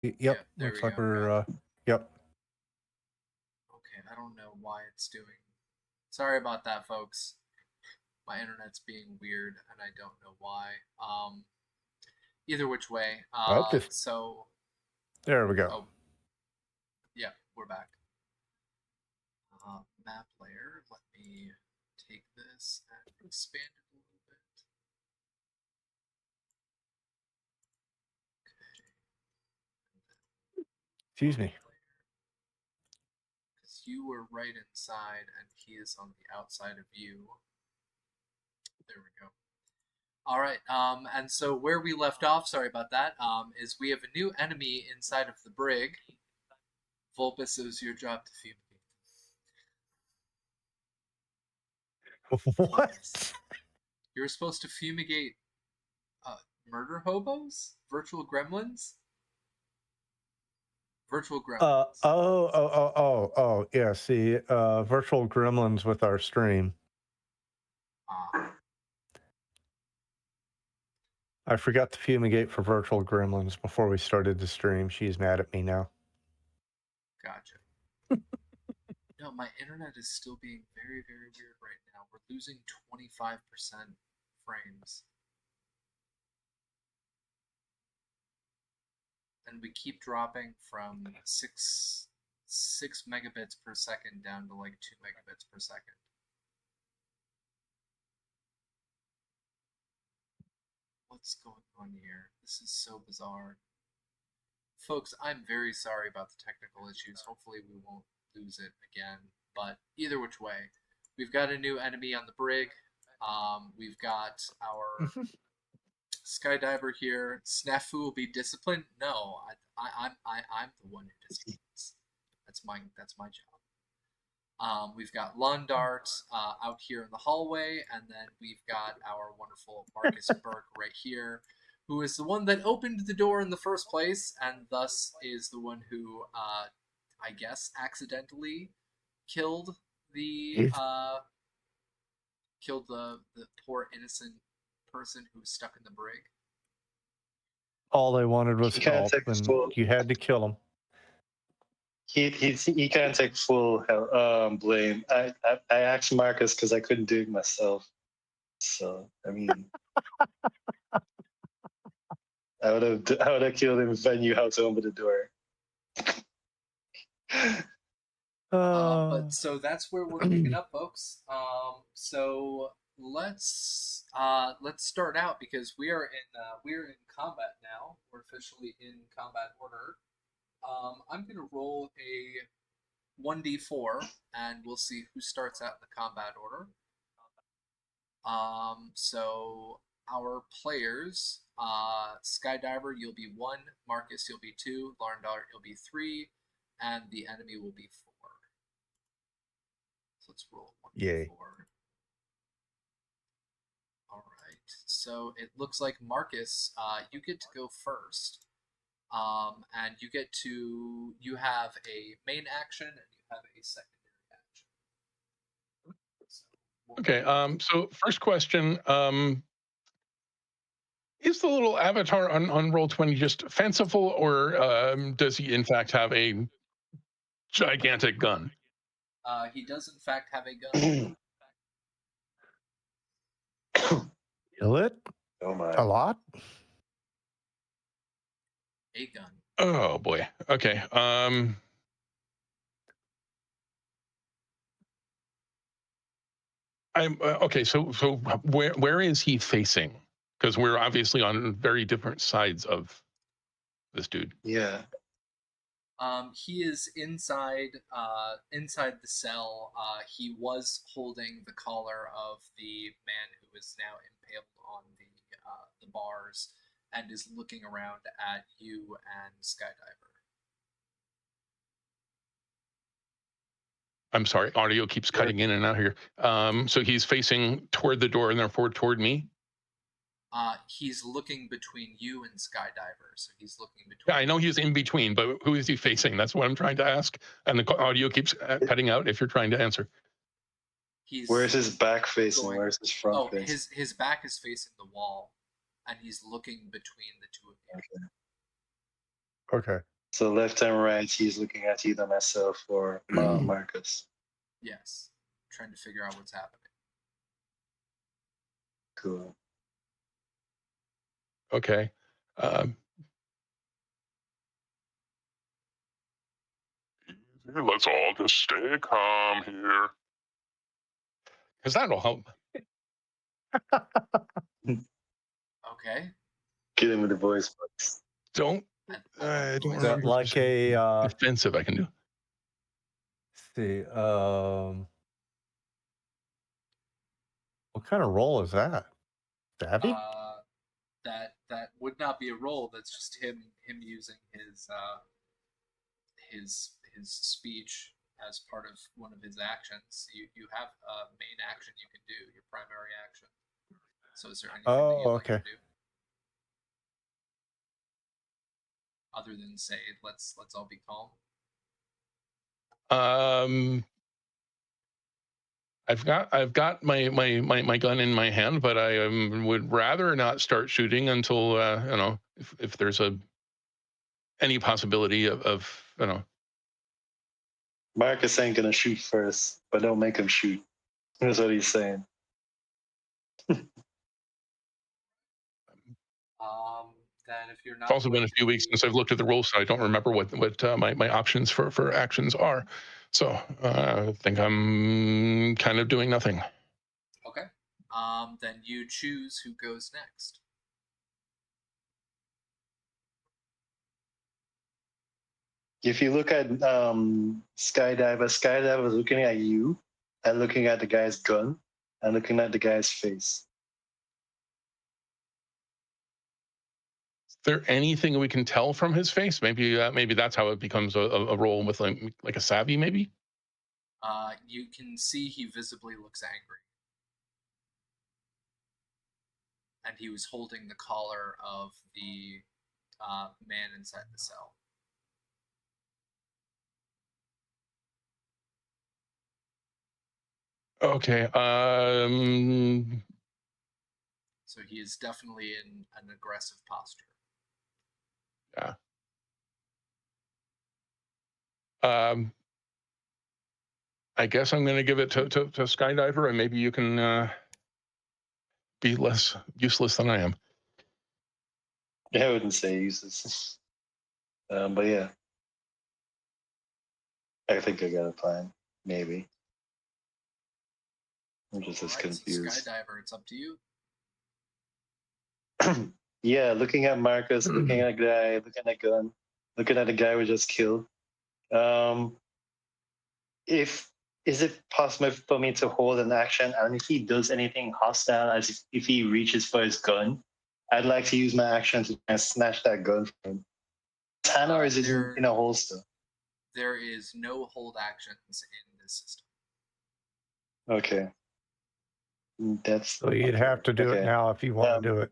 Yep. Yeah, there Looks we like go. we're. Yep. Okay, I don't know why it's doing. Sorry about that, folks. My internet's being weird, and I don't know why. Either which way. Well, just So, there we go. oh, yeah, we're back. Map layer. Let me take this and expand it a little bit. Excuse me. Because you were right inside, and he is on the outside of you. There we go. All right. And so where we left off, sorry about that, is we have a new enemy inside of the brig. Vulpus, it was your job to fumigate. What? Yes. You were supposed to fumigate murder hobos? Virtual gremlins? Virtual gremlins. Yeah. See, virtual gremlins with our stream. Ah, I forgot to fumigate for virtual gremlins before we started the stream. She's mad at me now. gotcha. No, my internet is still being very, very weird right now. We're losing 25% frames. And we keep dropping from six megabits per second down to like 2 megabits per second. What's going on here? This is so bizarre. Folks, I'm very sorry about the technical issues. Hopefully we won't lose it again. But either which way, we've got a new enemy on the brig. We've got our skydiver here. Snafu will be disciplined. No, I'm the one who disciplines. That's my job. We've got Lawn Dart out here in the hallway, and then we've got our wonderful Marcus Burke right here, who is the one that opened the door in the first place, and thus is the one who, I guess, accidentally killed the the poor innocent person who was stuck in the brig. All they wanted was He can't help, take and full. you had to kill him. He can't take full blame. I asked Marcus because I couldn't do it myself. So I mean, I would have killed him if I knew how to open the door. But so that's where we're picking up, folks. So let's start out because we're in combat now. We're officially in combat order. I'm gonna roll a 1d4 and we'll see who starts out in the combat order. So our players, Skydiver, you'll be 1, Marcus, you'll be 2, Larndart, you'll be 3, and the enemy will be 4. So let's roll 1d4. Yay. All right. So it looks like Marcus, you get to go first. And you have a main action and you have a secondary action. Okay. So first question: is the little avatar on Roll20 just fanciful, or does he in fact have a gigantic gun? He does in fact have a gun. Kill it? Oh my! A lot? A gun. Oh boy. Okay. I'm okay. So where is he facing? Because we're obviously on very different sides of this dude. Yeah. He is inside the cell. He was holding the collar of the man who is now impaled on the bars and is looking around at you and Skydiver. I'm sorry, audio keeps cutting in and out here. So he's facing toward the door and therefore toward me. He's looking between you and Skydiver, so he's looking between. Yeah, I know he's in between, but who is he facing? That's what I'm trying to ask. And the audio keeps cutting out if you're trying to answer. Where's his back facing? Where's his front facing? His back is facing the wall, and he's looking between the two of you. Okay. So left and right, he's looking at either myself or Marcus. Yes. Trying to figure out what's happening. Cool. Okay. Let's all just stay calm here. Because that'll help. Okay. Get him with the voice box. Don't I don't Is that remember like a defensive I can do. see, what kind of role is that? Savvy? That would not be a roll. That's just him using his speech as part of one of his actions. You have a main action you can do, your primary action. So is there anything that you'd like to Okay. do? Other than say, let's all be calm. I've got my gun in my hand, but I would rather not start shooting until if there's any possibility of Marcus ain't gonna shoot first, but don't make him shoot. That's what he's saying. Then if you're not, It's also been a going few weeks to- since I've looked at the rules, so I don't remember what my options for actions are. So I think I'm kind of doing nothing. Okay. Then you choose who goes next. If you look at Skydiver is looking at you and looking at the guy's gun and looking at the guy's face. Is there anything we can tell from his face? Maybe that's how it becomes a role with like a savvy, maybe. You can see he visibly looks angry. And he was holding the collar of the man inside the cell. Okay. So he is definitely in an aggressive posture. Yeah. I guess I'm going to give it to Skydiver, and maybe you can be less useless than I am. Yeah, I wouldn't say useless. But yeah. I think I got a plan. Maybe. I'm just as confused. So Skydiver, it's up to you. Yeah, looking at Marcus, looking at the guy, looking at gun, looking at the guy we just killed. If is it possible for me to hold an action, and if he does anything hostile, as if he reaches for his gun, I'd like to use my action to try and snatch that gun from him. Tan, or is it in a holster? There is no hold actions in this system. Okay. That's So you'd have to do it now if you want to do it.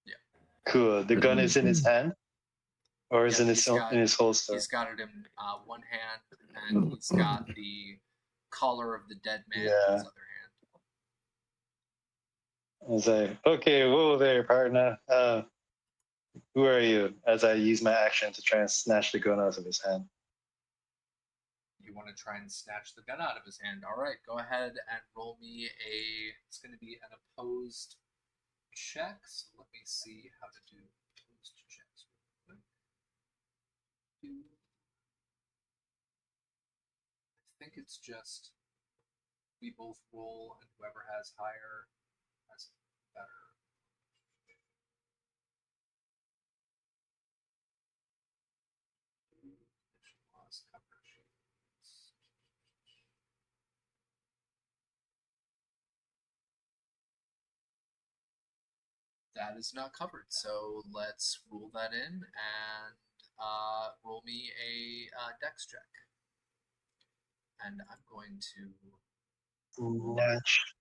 Yeah. Cool. The gun is in his hand, or is it in his holster? He's got it in one hand, and he's got the collar of the dead man in his other hand. I was like, okay, whoa there, partner. Who are you? As I use my action to try and snatch the gun out of his hand. You want to try and snatch the gun out of his hand. All right, go ahead and roll me it's going to be an opposed check. So let me see how to do opposed checks real quick. I think it's just we both roll, and whoever has higher has better. That is not covered, so let's rule that in and roll me a dex check. And I'm going to Snatch.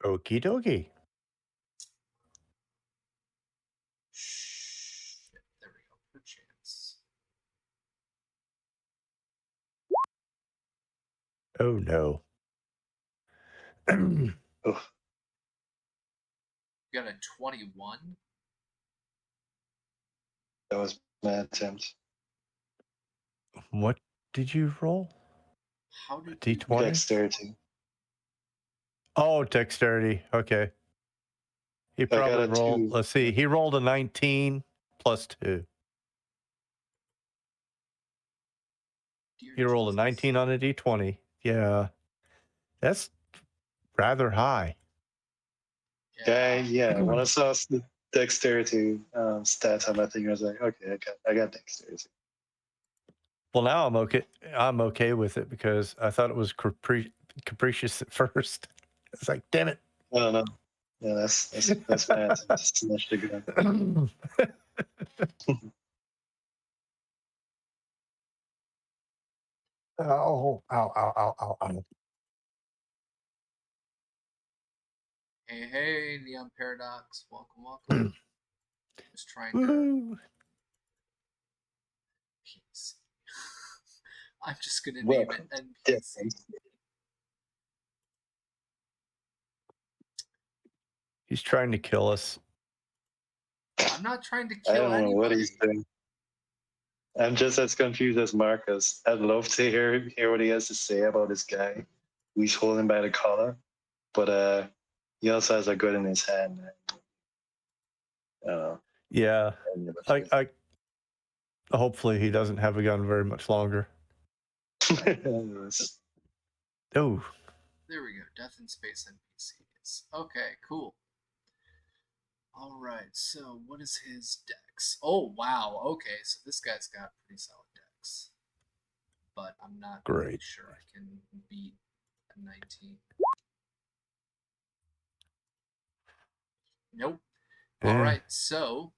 Okie dokie. Shit, there we go. Perchance. Oh no. Oh, You got a 21. That was my attempt. What did you roll? How did A D20? Dexterity. Oh, dexterity. Okay. He got probably a rolled. 2. Let's see. He rolled a 19 plus 2. Dear He rolled a Jesus. 19 on a D20. Yeah. That's rather high. Yeah. When I saw the dexterity stats on my thing, I was like, okay, I got dexterity. Well, now I'm okay. I'm okay with it because I thought it was capricious at first. It's like, damn it. No. Yeah, that's my attempt to smash the gun. Ow, ow, ow, ow, ow, ow. Hey, Neon Paradox. Welcome. Just trying to Woo. NPC. I'm just gonna name Welcome it to NPC. Difference. He's trying to kill us. I'm not trying to I kill don't know anybody. what he's doing. I'm just as confused as Marcus. I'd love to hear what he has to say about this guy. He's holding by the collar, but he also has a gun in his hand. I don't know. Yeah. I Hopefully he doesn't have a gun very much longer. Oh, There we go. Death in Space NPCs. Okay, cool. All right. So what is his dex? Oh wow. Okay, so this guy's got pretty solid dex, but I'm not really great. sure I can beat a 19. Nope. All Yeah. right. So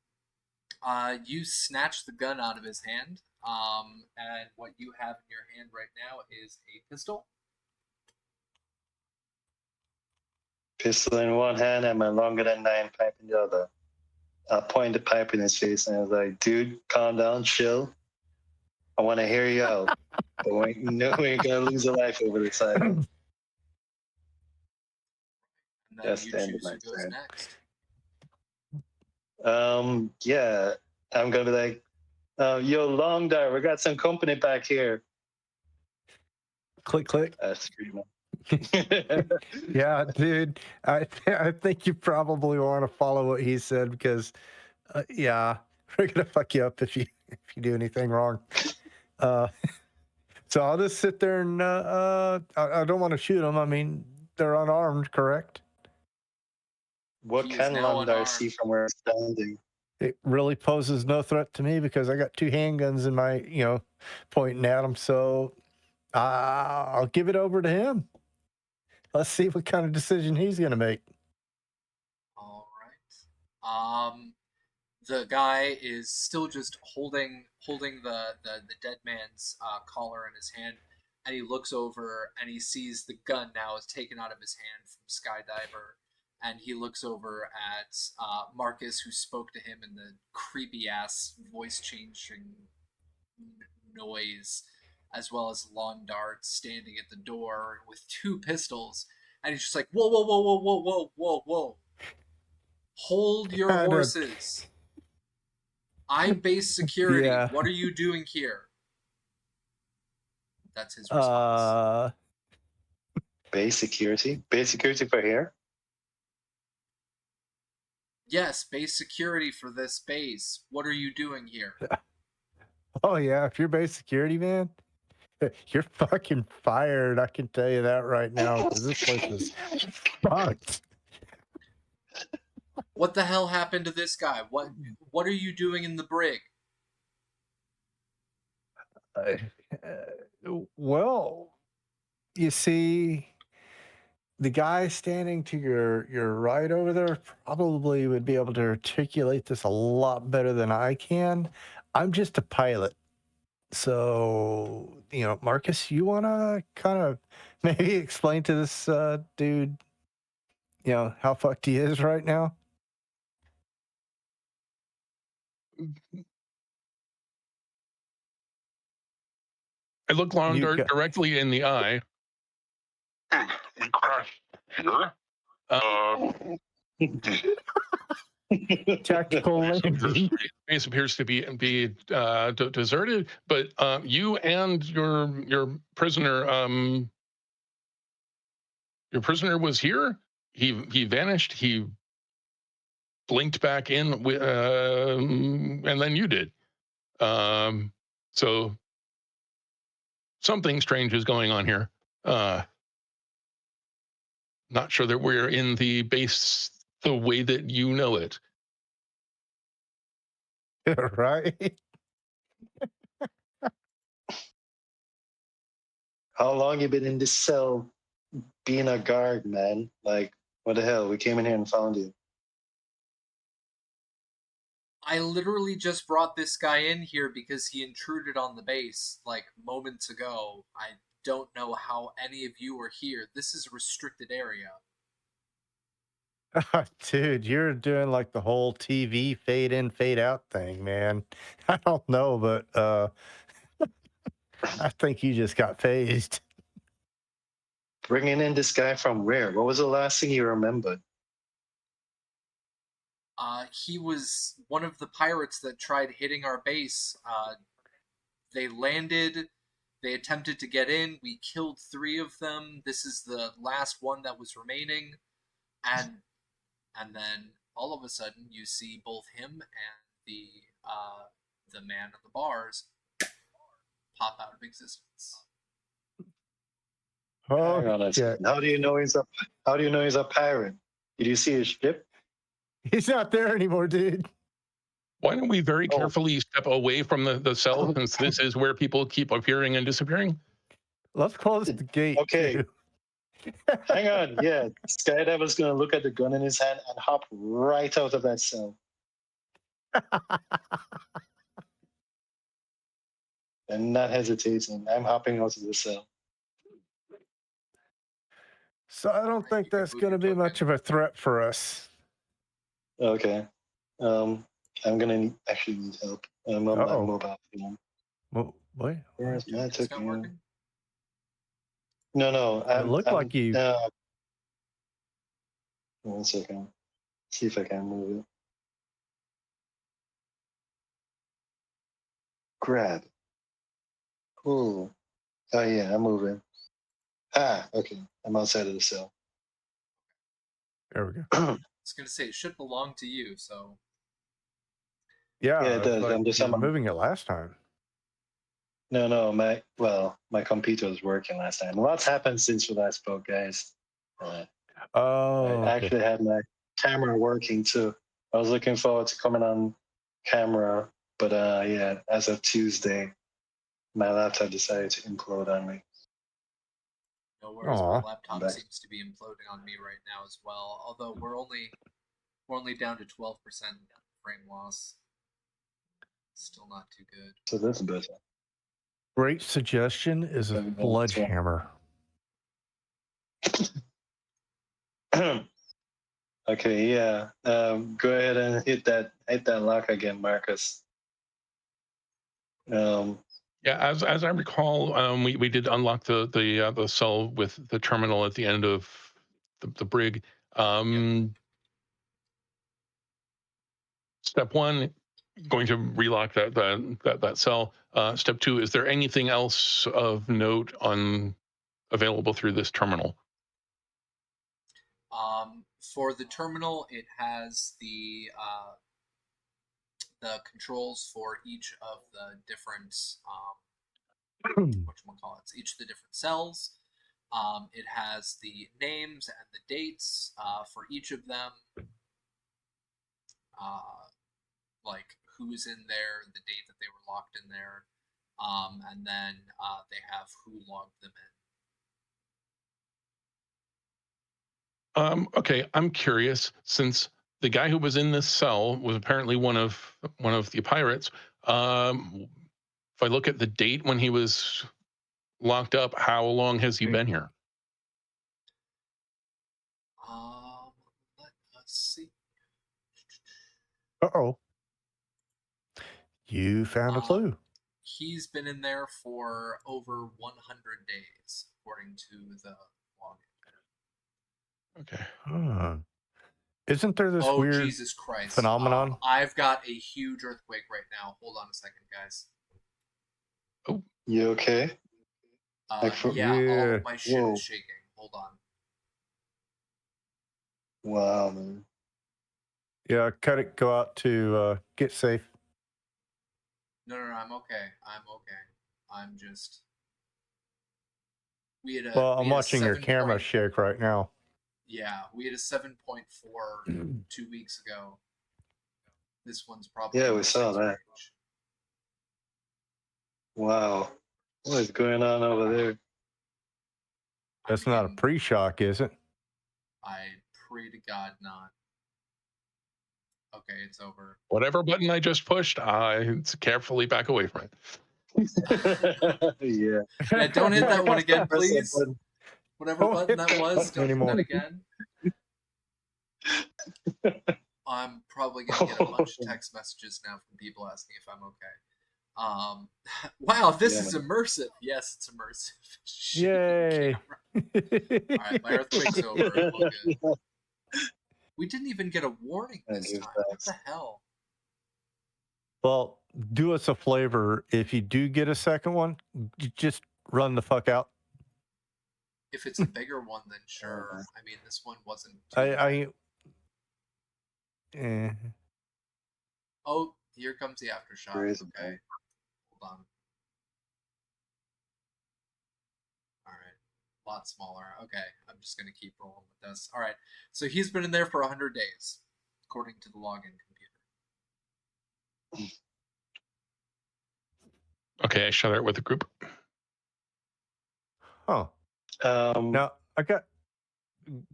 you snatch the gun out of his hand, and what you have in your hand right now is a pistol. Pistol in one hand and my longer than 9 pipe in the other. I point the pipe in his face and I was like, dude, calm down, chill. I want to hear you out. But we ain't gonna lose a life over the side. And then That's you the end of choose my who goes turn. next. Yeah, I'm gonna be like, yo, long dart, we got some company back here. Click, click. Scream. Yeah, dude. I think you probably want to follow what he said because, yeah, we're gonna fuck you up if you do anything wrong. So I'll just sit there and I don't want to shoot them. I mean, they're unarmed, correct? What He is can now long dart unarmed. see from where it's standing? It really poses no threat to me because I got 2 handguns in my, pointing at him. So I'll give it over to him. Let's see what kind of decision he's gonna make. All right. The guy is still just holding the dead man's collar in his hand, and he looks over and he sees the gun now is taken out of his hand from Skydiver, and he looks over at Marcus, who spoke to him in the creepy ass voice changing noise, as well as Long Dart standing at the door with 2 pistols, and he's just like, whoa. Hold your Kinda- horses. I'm base security. Yeah. What are you doing here? That's his response. Base security? Base security for here? Yes, base security for this base. What are you doing here? Oh yeah, if you're base security, man, you're fucking fired. I can tell you that right now because this place is fucked. What the hell happened to this guy? What are you doing in the brig? Well, you see, the guy standing to your right over there probably would be able to articulate this a lot better than I can. I'm just a pilot. So, Marcus, you want to kind of maybe explain to this dude, how fucked he is right now? I look Long You Dart got- directly in the eye. We crashed here. Tactical landing. Base appears to be deserted, but you and your prisoner was here. He vanished. He blinked back in, and then you did. So something strange is going on here. Not sure that we're in the base the way that you know it. Right? How long you been in this cell being a guard, man? Like, what the hell? We came in here and found you. I literally just brought this guy in here because he intruded on the base like moments ago. I don't know how any of you are here. This is a restricted area. Dude, you're doing like the whole TV fade in, fade out thing, man. I don't know, but I think you just got phased. Bringing in this guy from where? What was the last thing you remembered? He was one of the pirates that tried hitting our base. They landed. They attempted to get in. We killed 3 of them. This is the last one that was remaining. And then all of a sudden, you see both him and the man at the bars pop out of existence. Oh, Hang on a shit. second. How do you know he's a pirate? Did you see his ship? He's not there anymore, dude. Why don't we very Oh. carefully step away from the cell, since this is where people keep appearing and disappearing? Let's close the gate. Okay. Too. Hang on. Yeah, Skydiver's gonna look at the gun in his hand and hop right out of that cell. And not hesitating. I'm hopping out of the cell. So I don't think that's going to be much of a threat for us. Okay. I'm gonna actually need help. I'm on my Uh-oh. mobile phone. Well, wait. Where's my It's not token? working. No. It looked like you. 1 second. See if I can move it. Grab. Cool. Oh yeah, I'm moving. Okay. I'm outside of the cell. There we go. I was going to say, it should belong to you, so... Yeah, Yeah, it does. like I'm just you were on my- moving it last time. No, my computer was working last time. Lots happened since we last spoke, guys. Oh, I okay. actually had my camera working too. I was looking forward to coming on camera, but yeah, as of Tuesday, my laptop decided to implode on me. No worries, Aw. my laptop Back. seems to be imploding on me right now as well. Although we're only down to 12% frame loss. Still not too good. So that's better. Great suggestion is a sledgehammer. Okay, yeah. Go ahead and hit that lock again, Marcus. Yeah, as I recall, we did unlock the cell with the terminal at the end of the brig. Step 1, going to relock that cell. Step 2, is there anything else of note available through this terminal? For the terminal, it has the controls for each of the different whatchamacallits, each of the different cells. It has the names and the dates for each of them, like who's in there, the date that they were locked in there, and then they have who logged them in. Okay, I'm curious, since the guy who was in this cell was apparently one of the pirates. If I look at the date when he was locked up, how long has he been here? Let's see. Uh-oh. You found a clue. He's been in there for over 100 days, according to the login. Okay. Huh. Isn't there this Oh, weird Jesus Christ. phenomenon? I've got a huge earthquake right now. Hold on a second, guys. You okay? Yeah, all Yeah. of my shit Whoa. is shaking. Hold on. Wow, man. Yeah, cut it. Go out to get safe. No, I'm okay. I'm okay. I'm just. We had a. Well, we I'm had a watching your 7 camera point. shake right now. Yeah, we had a 7.4 2 weeks ago. This one's probably Yeah, in we the saw 6 that. range. Wow. What is going on over there? That's not a mean, pre-shock, is it? I pray to God not. Okay, it's over. Whatever button I just pushed, I carefully back away from it. Yeah. Yeah, don't hit that one again, Press that please. button. Whatever Don't button hit that that was, button don't hit that anymore. again. I'm probably gonna get a bunch of text messages now from people asking if I'm okay. Wow, this Yeah, is man. immersive. Yes, it's immersive. Shaking Yay. camera. All right, my earthquake's over. All good. We didn't even get a warning I this give time. What thanks. the hell? Well, do us a flavor. If you do get a second one, just run the fuck out. If it's a bigger one, then sure. I mean, this one wasn't too bad. Oh, here comes the aftershock. Crazy, Okay, man. hold on. All right, a lot smaller. Okay, I'm just gonna keep rolling with this. All right, so he's been in there for 100 days, according to the login computer. Okay, I share it with the group. Huh. Now,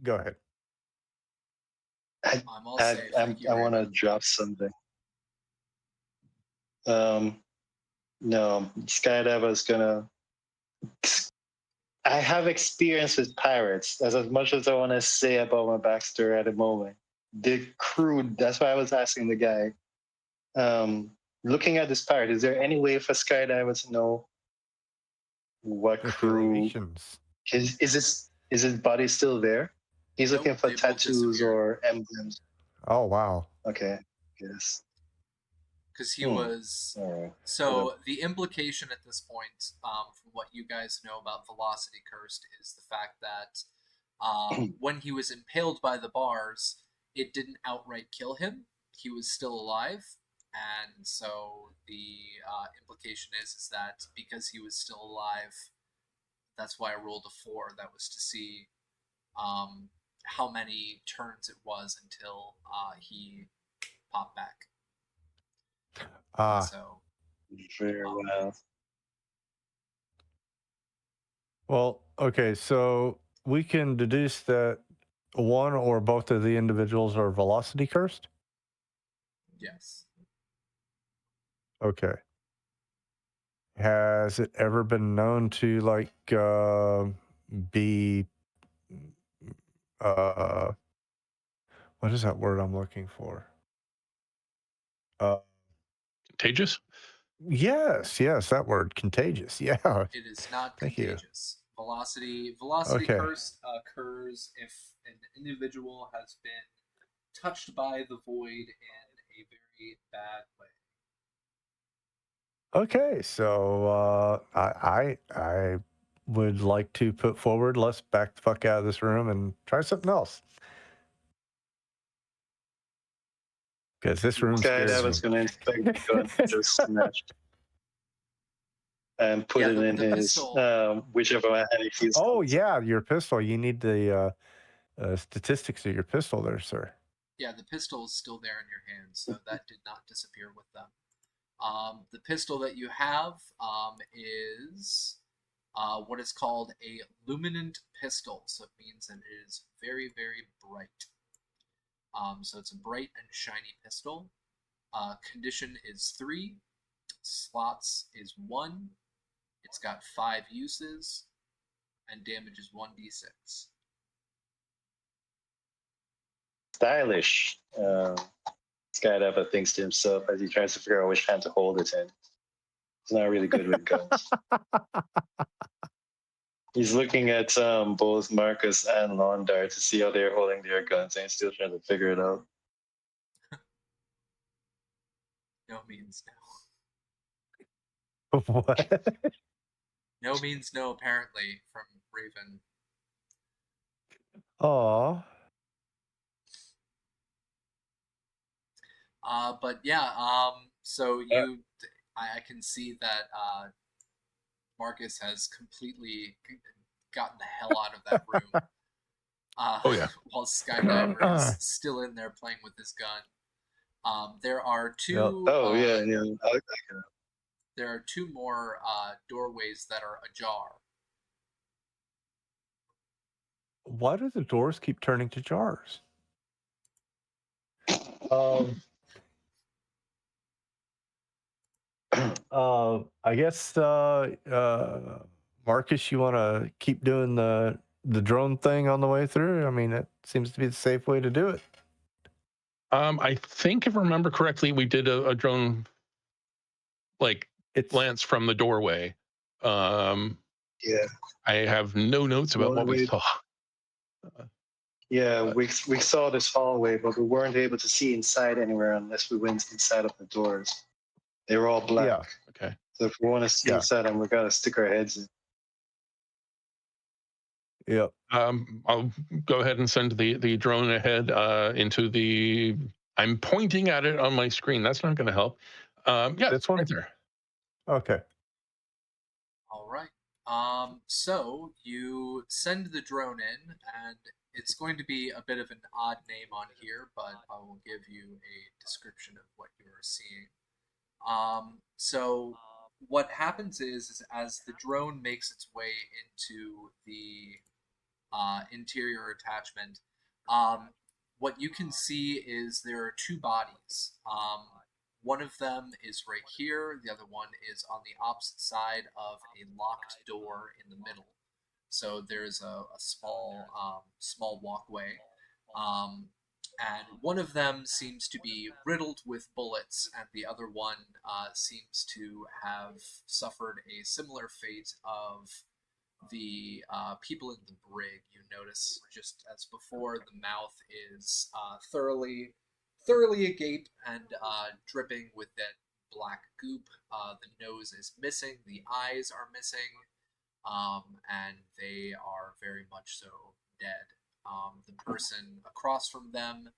go ahead. I'm all safe. Thank you I very want to much. drop something. No, Skydiver's gonna. I have experience with pirates. As much as I want to say about my backstory at the moment, the crew. That's why I was asking the guy. Looking at this pirate, is there any way for Skydiver to know what crew Affiliations. is? Is his body still there? He's Nope, looking for they've all tattoos disappeared. or emblems. Oh, wow. Okay, yes. Because he was. All right. So the implication at this point, from what you guys know about Velocity Cursed, is the fact that when he was impaled by the bars, it didn't outright kill him. He was still alive, and so the implication is that because he was still alive, that's why I rolled a 4. That was to see how many turns it was until he popped back. And so Very well. Well, okay, so we can deduce that one or both of the individuals are velocity cursed? yes. Okay. Has it ever been known to, like, be, what is that word I'm looking for? Contagious? Yes, that word, contagious. Yeah, It is not thank you. contagious. Velocity Okay. curse occurs if an individual has been touched by the void in a very bad way. Okay, so I would like to put forward, let's back the fuck out of this room and try something else. Because this room scares me. Skydiver's gonna inspect the gun he just snatched and put Yeah, it in the his pistol. whichever hand he feels. Oh, comfortable. yeah, your pistol. You need the statistics of your pistol there, sir. Yeah, the pistol is still there in your hand, so that did not disappear with them. The pistol that you have is what is called a luminant pistol, so it means that it is very, very bright. So it's a bright and shiny pistol. Condition is 3. Slots is 1. It's got 5 uses. And damage is 1d6. Stylish. Skydiver thinks to himself as he tries to figure out which hand to hold it in. He's not really good with guns. He's looking at both Marcus and Londar to see how they're holding their guns, and he's still trying to figure it out. No means no. What? No means no, apparently, from Raven. Aw. But yeah, so I can see that Marcus has completely gotten the hell out of that room. Oh, yeah. While Skydiver is still in there playing with his gun. There are two. Oh yeah, yeah. I like that. There are two more doorways that are ajar. Why do the doors keep turning to jars? I guess Marcus, you want to keep doing the drone thing on the way through? I mean, it seems to be the safe way to do it. I think if I remember correctly, we did a drone glance from the doorway. Yeah. I have no notes about what we saw. Yeah, we saw this hallway, but we weren't able to see inside anywhere unless we went inside of the doors. They were all black. Yeah. Okay. So if we want to see inside them, we gotta stick our heads in. Yep. I'll go ahead and send the drone ahead into the. I'm pointing at it on my screen. That's not going to help. Yeah, This one right there. Okay. All right. So you send the drone in, and it's going to be a bit of an odd name on here, but I will give you a description of what you are seeing. So what happens is as the drone makes its way into the interior attachment, what you can see is there are two bodies. One of them is right here. The other one is on the opposite side of a locked door in the middle. So there's a small walkway, and one of them seems to be riddled with bullets, and the other one seems to have suffered a similar fate of the people in the brig. You notice, just as before, the mouth is thoroughly agape and dripping with that black goop. The nose is missing, the eyes are missing, and they are very much so dead. The person across from them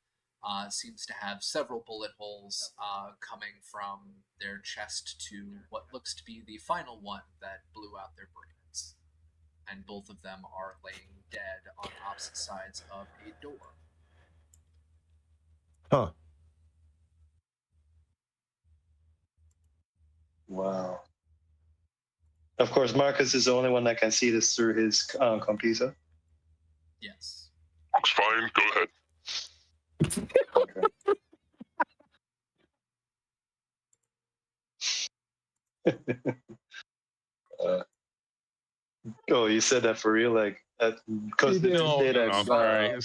seems to have several bullet holes coming from their chest to what looks to be the final one that blew out their brains. And both of them are laying dead on opposite sides of a door. Huh. Wow. Of course, Marcus is the only one that can see this through his computer. Yes. Looks fine. Go ahead. Oh, you said that for real, like that? Because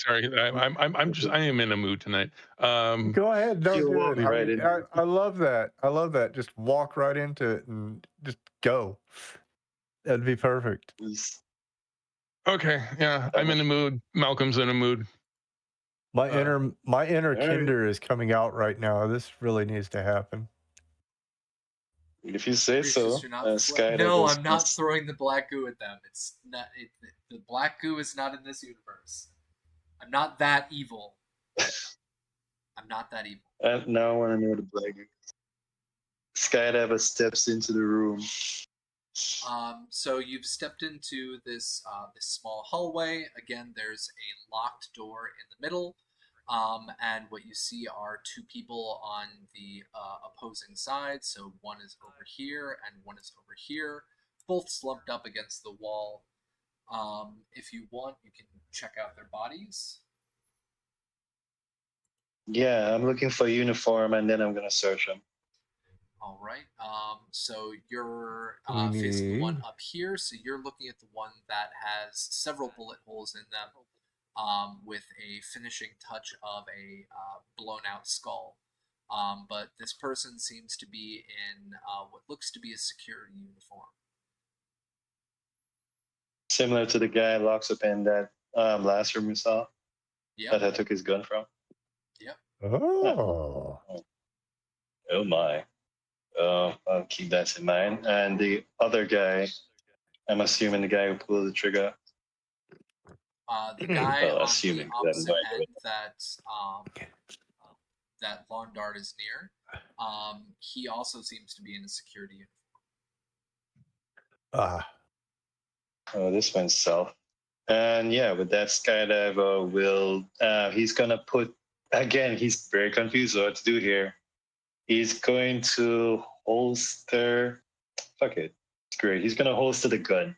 sorry. I am in a mood tonight. Go ahead, don't do it. Right I love that. I love that. Just walk right into it and just go. That'd be perfect. Okay, yeah, I'm in a mood. Malcolm's in a mood. My inner Kinder is coming out right now. This really needs to happen. If you say so. No, I'm not throwing the black goo at them. It's not. The black goo is not in this universe. I'm not that evil. I'm not that evil. Now I want to know the black goo. Skydiver steps into the room. So you've stepped into this small hallway. Again, there's a locked door in the middle. And what you see are two people on the opposing side. So one is over here and one is over here, both slumped up against the wall. If you want, you can check out their bodies. Yeah, I'm looking for a uniform, and then I'm gonna search them. All right. So you're facing the one up here. So you're looking at the one that has several bullet holes in them. With a finishing touch of a blown out skull. But this person seems to be in what looks to be a security uniform. Similar to the guy locks up in that last room we saw that I took his gun from. Oh. Oh my. I'll keep that in mind. And the other guy, I'm assuming the guy who pulled the trigger. The guy Well, on the assuming, 'cause I have opposite no idea end that lawn dart is near, he also seems to be in a security uniform. Oh, this one's south. And yeah, with that skydiver will he's gonna put again, he's very confused what to do here. He's going to holster fuck it. It's great. He's gonna holster the gun.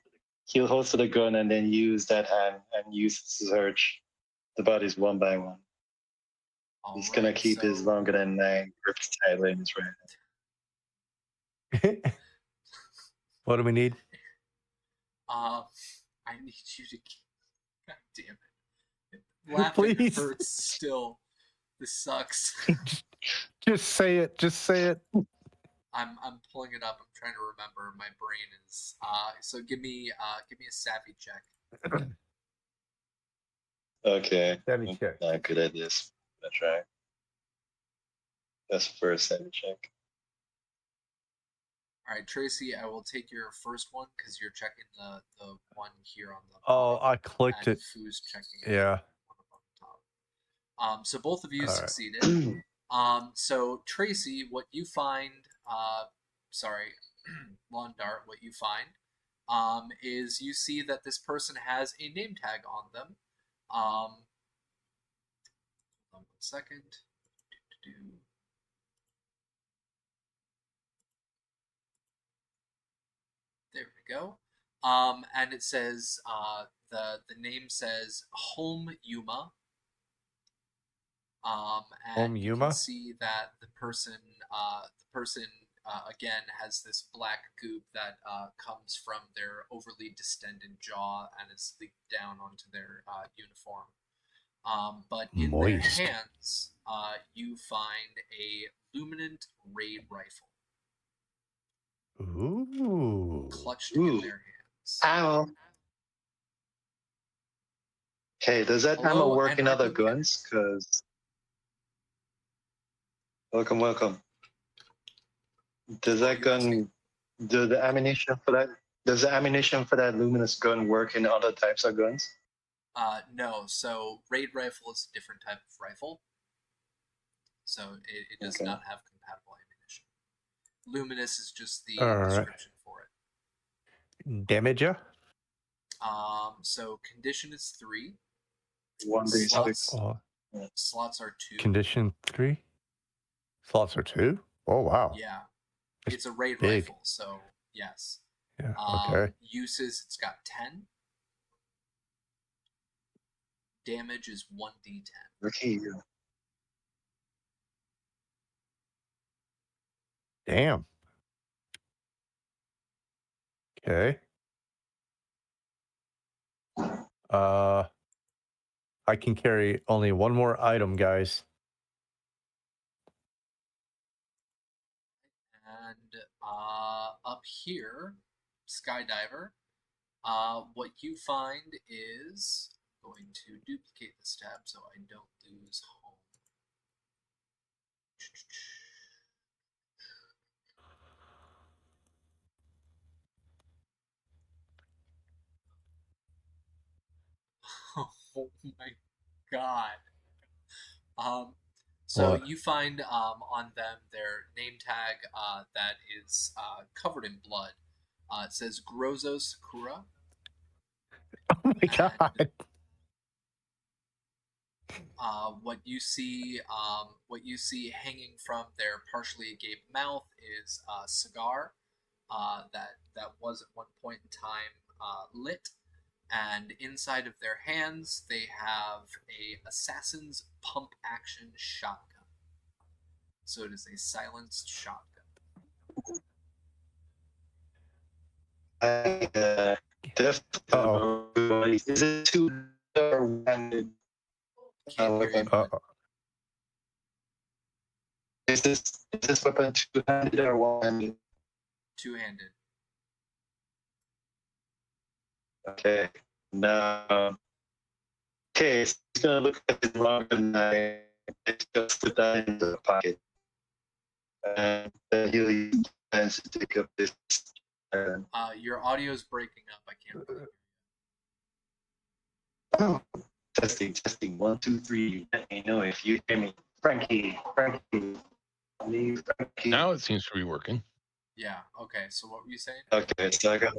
He'll holster the gun and then use that hand and use it to search the bodies one by one. He's gonna keep his longer than 9 grips tightly in his right hand. What do we need? I need you to. God damn it! Laughing Please. hurts still. This sucks. Just say it. Just say it. I'm pulling it up. I'm trying to remember. My brain is. So give me a savvy check. Okay. Savvy check. Not good at this. That's right. That's the first savvy check. All right, Tracy. I will take your first one because you're checking the one here on the. Oh, bottom, I clicked and it. Fu's checking. Yeah. One up on top. So both of you All right. succeeded. So Tracy, what you find, Lawn Dart, what you find, is you see that this person has a name tag on them. Hold on 1 second. There we go. And it says the name says Home Yuma. And Home you can Yuma? see that the person again has this black goop that comes from their overly distended jaw and is leaked down onto their uniform. But in Moist. their hands, you find a luminant raid rifle Ooh. clutched in their hands. Ow. Hey, does that Hello, ammo work in other Anarcho Cat. guns? Because welcome. Does that gun? Does the ammunition for that luminous gun work in other types of guns? No. So raid rifle is a different type of rifle. So it does Okay. not have compatible ammunition. Luminous is just the All right. description for it. Damager? So condition is 3. 1d6. Slots are 2. Condition 3? Slots are 2? Oh, wow. Yeah. That's It's a raid big. rifle, so yes. Yeah, okay. Uses, it's got 10. Damage is 1d10. Okay. Damn. Okay. I can carry only one more item, guys. And up here, Skydiver, what you find is going to duplicate this tab so I don't lose home. Oh my god. So What? you find on them their name tag that is covered in blood. It says Grozo Sakura. Oh my god. What you see hanging from their partially agape mouth is a cigar that was at one point in time lit, and inside of their hands they have a assassin's pump action shotgun. So it is a silenced shotgun. Definitely. Is it 2 or 1? Can't hear you, bud. Is this weapon 2-handed or 1-handed? Two-handed. Okay. Now, okay, so he's gonna look at his longer knife and just put that into the pocket, and then he'll use his hands to take up this. Your audio's breaking up. I can't really Oh, testing. 1, 2, 3. Let me know if you hear me. Frankie. Leave Frankie. Now it seems to be working. Yeah. Okay. So what were you saying? Okay, so I got.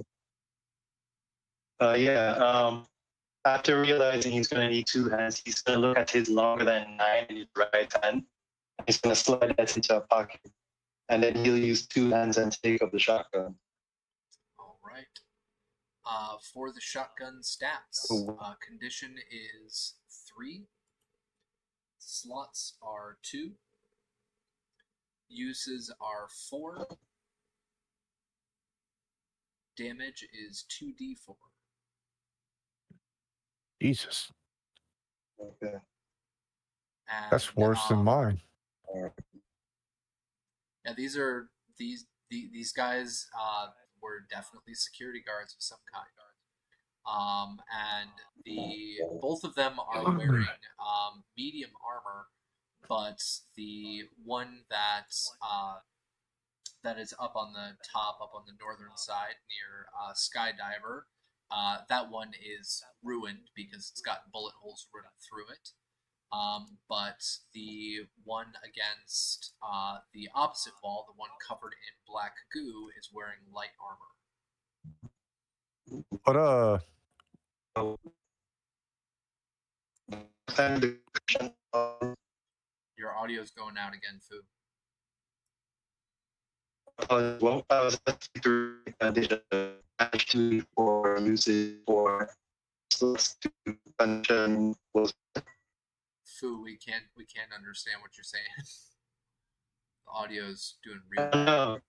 After realizing he's going to need 2 hands, he's going to look at his longer than 9 in his right hand. He's going to slide that into a pocket, and then he'll use 2 hands and take up the shotgun. All right. For the shotgun stats, condition is 3. Slots are 2. Uses are 4. Damage is 2d4. Jesus, Okay. And, that's worse than mine. Yeah, these guys were definitely security guards of some kind. And both of them are wearing medium armor, but the one that is up on the top, up on the northern side near Skydiver, that one is ruined because it's got bullet holes running through it. But the one against the opposite wall, the one covered in black goo, is wearing light armor. What Your audio's going out again, Fu. Well, I was through condition actually for usage for slots to function was. Fu, we can't understand what you're saying. The audio's doing real bad. No,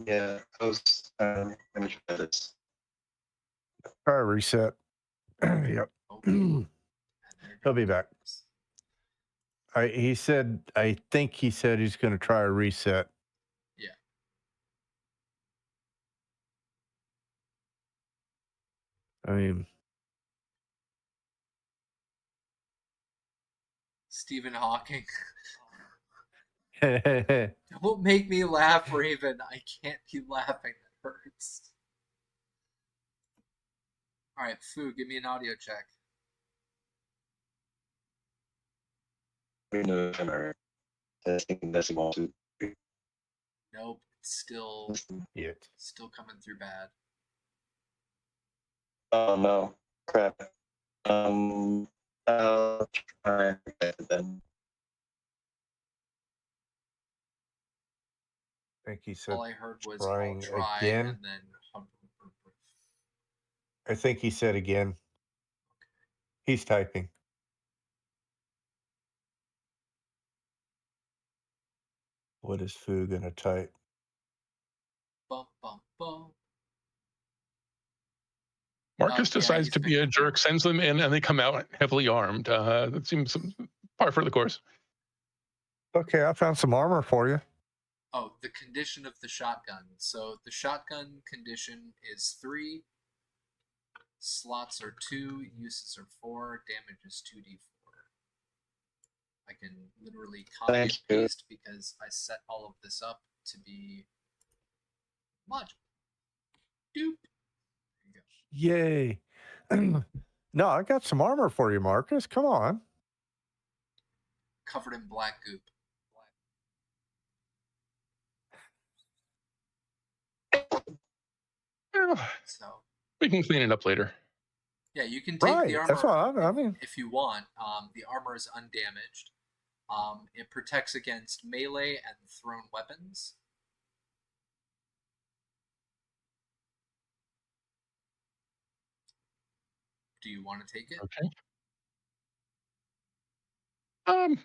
yeah, I was. Let me try this. Try a reset. Yep. Okay. He'll be back. I think he said he's going to try a reset. Yeah. I mean, Stephen Hawking. yeah, Don't make me laugh, Raven. I can't be laughing. That hurts. All right, Fu, give me an audio check. Testing decimal 2. Nope, it's still coming through bad. Oh no, crap. I'll try it then. I think he said All I heard was trying I'll try again. and then. I think he said again. He's typing. What is Fu going to type? Bum, bum, bum. Marcus decides to be a jerk, sends them in, and they come out heavily armed. That seems par for the course. Okay, I found some armor for you. Oh, the condition of the shotgun. So the shotgun condition is 3. Slots are 2. Uses are 4. Damage is 2d4. I can literally copy and paste because I set all of this up to be logical. Doop. Yay. No, I got some armor for you, Marcus. Come on. Covered in black goop. So we can clean it up later. Yeah, you can take the armor. That's what I mean. If you want. The armor is undamaged. It protects against melee and thrown weapons. Do you want to take it? Okay.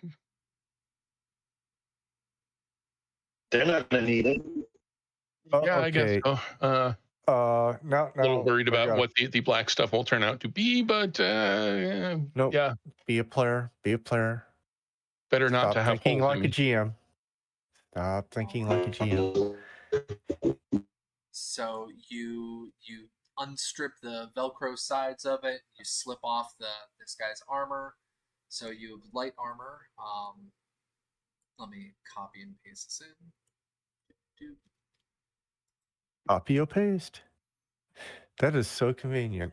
They're not gonna need it. Yeah, I guess so. No. A little worried about what the black stuff will turn out to be, but nope. Yeah. Be a player. Better not to have thinking like a GM. Stop thinking like a GM. So you unstrip the Velcro sides of it. You slip off this guy's armor. So you have light armor. Let me copy and paste this in. Copy or paste. That is so convenient.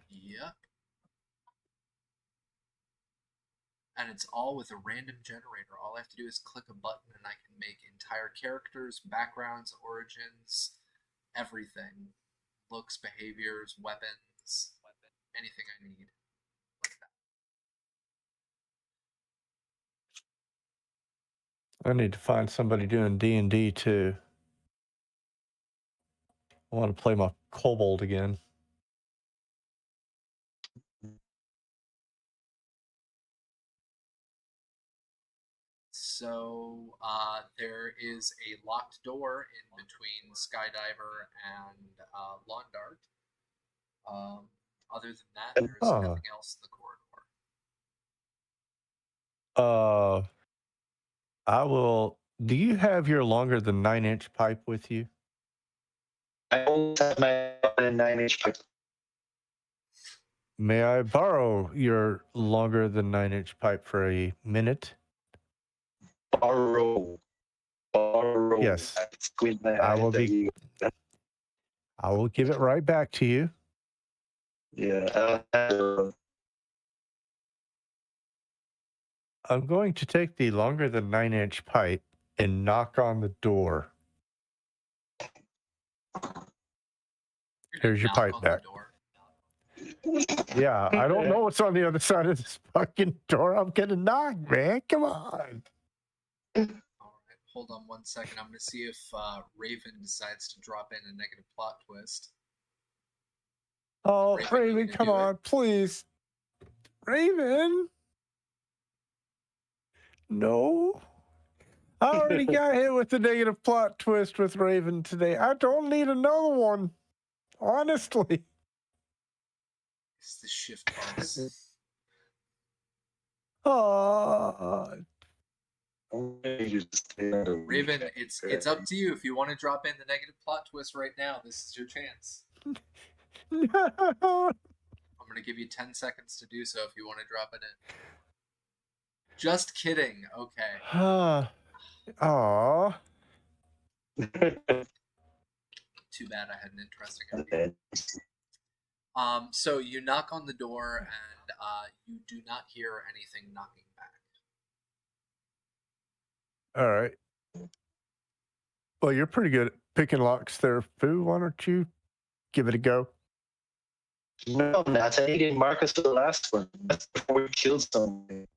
Yep. And it's all with a random generator. All I have to do is click a button and I can make entire characters, backgrounds, origins, everything. Looks, behaviors, weapons, anything I need. Like that. I need to find somebody doing D&D too. I want to play my kobold again. So there is a locked door in between Skydiver and Lawn Dart. Other than that, there is nothing else in the corridor. I will. Do you have your longer than 9-inch pipe with you? I always have my 9-inch pipe. May I borrow your longer than 9-inch pipe for a minute? Borrow. Yes. I will be. I will give it right back to you. Yeah. I'm going to take the longer than 9-inch pipe and knock on the door. Here's your pipe back. Yeah, I don't know what's on the other side of this fucking door. I'm gonna knock, man. Come on. All right, hold on 1 second. I'm gonna see if Raven decides to drop in a negative plot twist. Oh, Raven, come on, please. Raven. No. I already got hit with the negative plot twist with Raven today. I don't need another one. Honestly. It's the shift bugs. Raven, it's up to you. If you want to drop in the negative plot twist right now, this is your chance. No. I'm going to give you 10 seconds to do so if you want to drop it in. Just kidding. Okay. Aw. Too bad I had an interesting idea. So you knock on the door and you do not hear anything knocking back. All right. Well, you're pretty good at picking locks there, Foo. Why don't you give it a go? No, not. I needed Marcus for the last one. That's before we killed someone.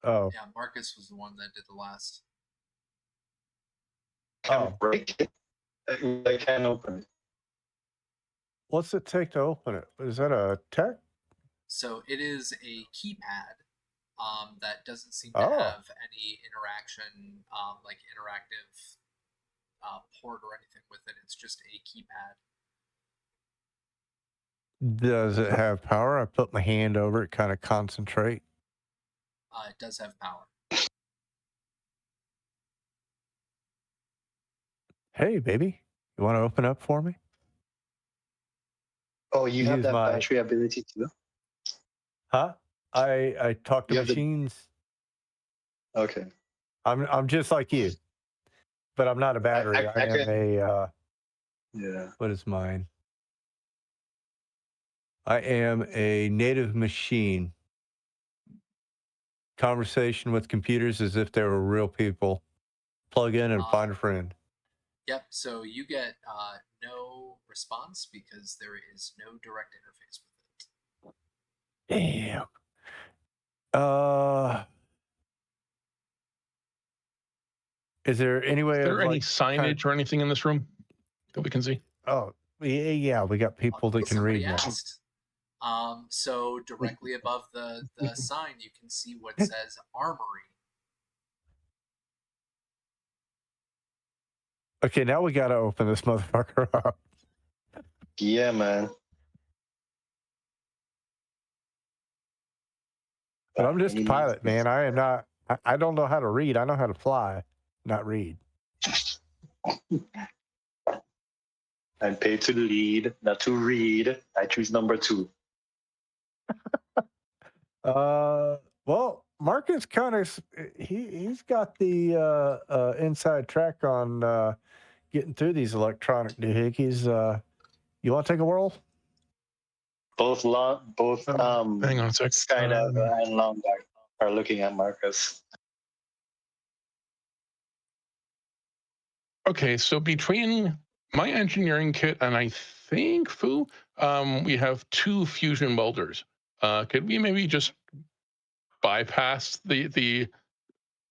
Oh. Yeah, Marcus was the one that did the last. Can I break it? I can't open it. What's it take to open it? Is that a tech? So it is a keypad that doesn't seem to have any interaction, like interactive port or anything with it. It's just a keypad. Does it have power? I put my hand over it, kind of concentrate. It does have power. Hey, baby, you want to open up for me? Oh, you have that battery ability too? Huh? I talk to machines. Okay. I'm just like you, but I'm not a battery. I am a. Yeah. What is mine? I am a native machine. Conversation with computers as if they were real people. Plug in and find a friend. Yep. So you get no response because there is no direct interface with it. Damn. Is there any way? Is there any signage or anything in this room that we can see? Oh, yeah. We got people that can read now. So directly above the sign, you can see what says Armory. Okay, now we got to open this motherfucker up. Yeah, man. But I'm just a pilot, man. I am not. I don't know how to read. I know how to fly, not read. I'm paid to lead, not to read. I choose number 2. Well, Marcus kind of he's got the inside track on getting through these electronic doohickeys. You want to take a whirl? Both Hang on a sec. Skydiver and Lombard are looking at Marcus. Okay, so between my engineering kit and I think Fu, we have 2 fusion welders. Could we maybe just bypass the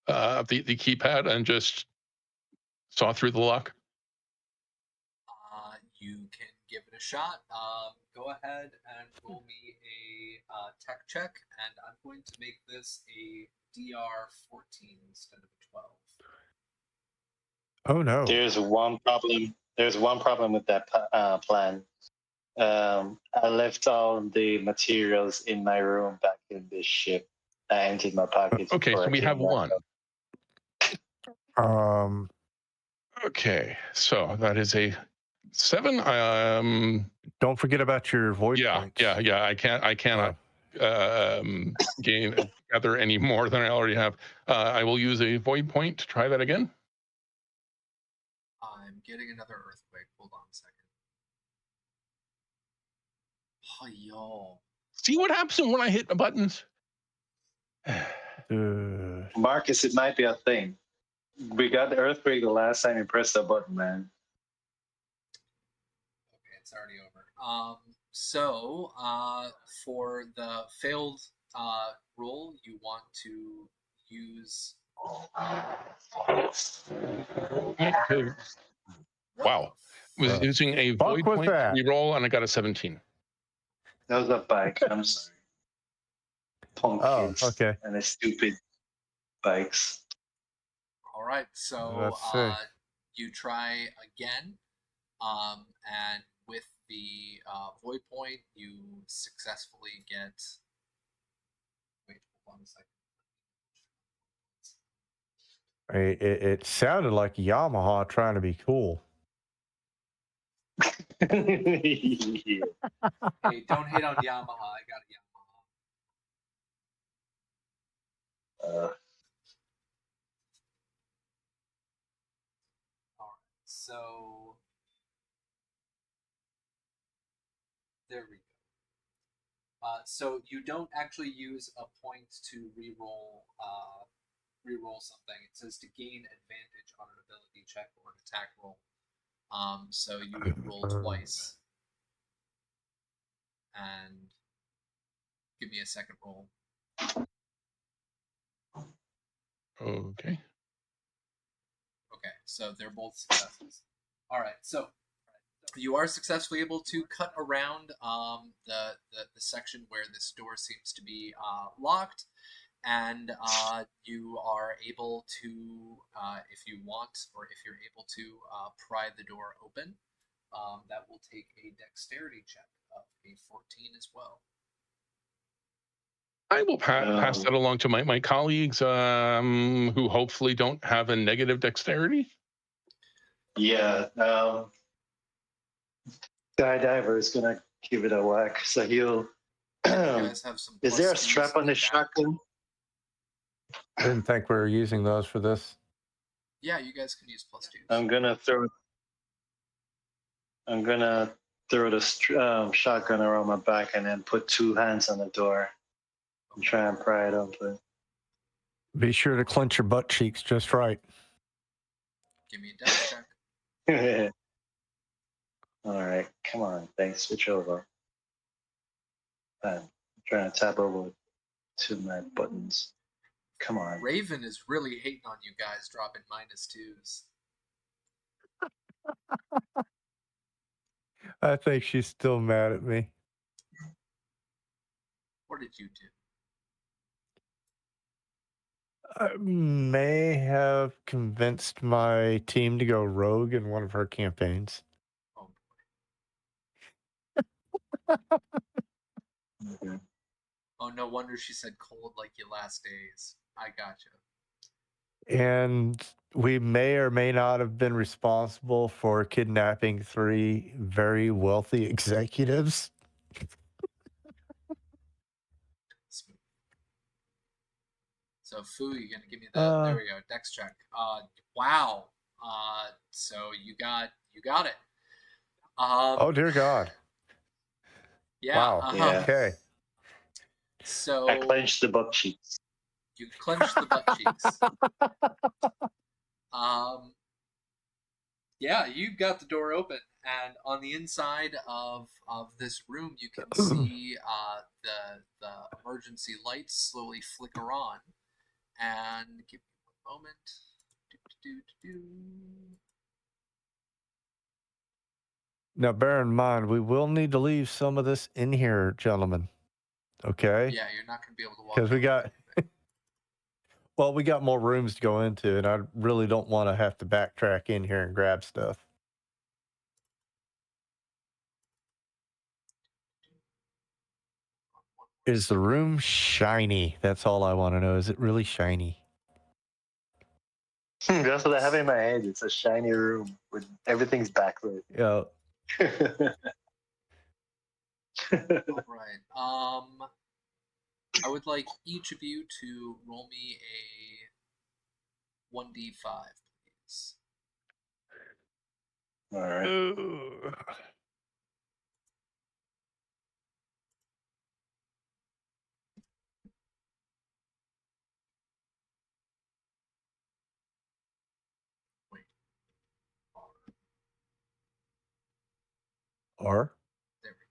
keypad and just saw through the lock? You can give it a shot. Go ahead and roll me a tech check, and I'm going to make this a DR 14 instead of a 12. Oh no! There's one problem. There's one problem with that plan. I left all the materials in my room back in the ship. I emptied my pockets. Okay, before so I we came have back 1. up. Okay, so that is a 7. Don't forget about your void points. Yeah. I cannot gather any more than I already have. I will use a void point to try that again. I'm getting another earthquake. Hold on a second. Oh, yo. See what happens when I hit the buttons? Marcus, it might be a thing. We got the earthquake the last time you pressed the button, man. Okay, it's already over. So for the failed roll, you want to use. Wow. Was using a void was point that? reroll, and I got a 17. That was a bike. I'm sorry. Punk kids okay. and the stupid bikes. All right, so Let's see. you try again, and with the void point, you successfully get. Wait, hold on a second. It sounded like Yamaha trying to be cool. Yeah. Hey, don't hate on Yamaha. I got a Yamaha. All right, so there we go. So you don't actually use a point to reroll something. It says to gain advantage on an ability check or an attack roll. So you would roll twice. And give me a second roll. Okay. Okay, so they're both successes. All right, so you are successfully able to cut around the section where this door seems to be locked, and you are able to, if you want, or if you're able to, pry the door open. That will take a dexterity check of a 14 as well. I will pass that along to my colleagues who hopefully don't have a negative dexterity. Yeah. Skydiver is going to give it a whack. So he'll. You guys have some. Is there a strap on the shotgun? I didn't think we were using those for this. Yeah, you guys can use +2s. I'm gonna throw the shotgun around my back and then put 2 hands on the door and try and pry it open. Be sure to clench your butt cheeks just right. Give me a dex check. All right, come on, thanks. Switch over. I'm trying to tap over to my buttons. Come on. Raven is really hating on you guys dropping -2s. I think she's still mad at me. What did you do? I may have convinced my team to go rogue in one of her campaigns. Oh boy. Okay. Oh, no wonder she said cold like your last days. I gotcha. And we may or may not have been responsible for kidnapping 3 very wealthy executives. Smooth. So Fu, you're gonna give me the there we go, dex check. Wow. So you got it. Oh dear God! Yeah. Wow. Yeah. Okay. So I clenched the butt cheeks. you clench the butt cheeks. Yeah, you got the door open, and on the inside of this room, you can see the emergency lights slowly flicker on. And give me one moment. Now, bear in mind, we will need to leave some of this in here, gentlemen. Okay? Yeah, you're not going to be able to walk. Because we out got, with everything. well, we got more rooms to go into, and I really don't want to have to backtrack in here and grab stuff. Is the room shiny? That's all I want to know. Is it really shiny? That's what I have in my head. It's a shiny room with everything's backlit. Yeah. All right. I would like each of you to roll me a 1d5, please. All right. Wait. Or? There we go.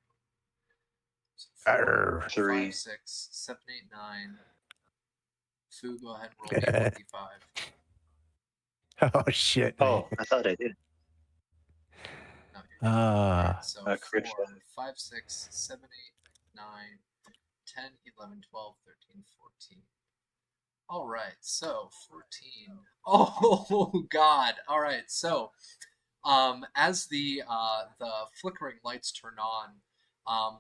So 4, Arr. 3. 5, 6, 7, 8, 9. Fu, go ahead and roll me a 1d5. Oh, shit. Oh, I thought I did. No, you're right. So a 4, crit fail. 5, 6, 7, 8, 9, 10, 11, 12, 13, 14. All right, so 14. Oh God! All right, so as the flickering lights turn on,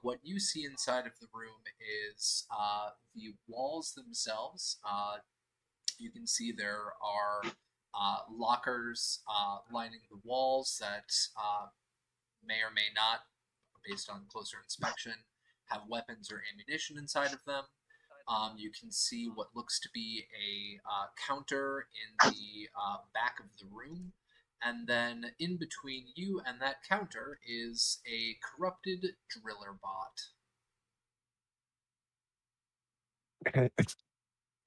what you see inside of the room is the walls themselves. You can see there are lockers lining the walls that may or may not, based on closer inspection, have weapons or ammunition inside of them. You can see what looks to be a counter in the back of the room. And then in between you and that counter is a corrupted driller bot.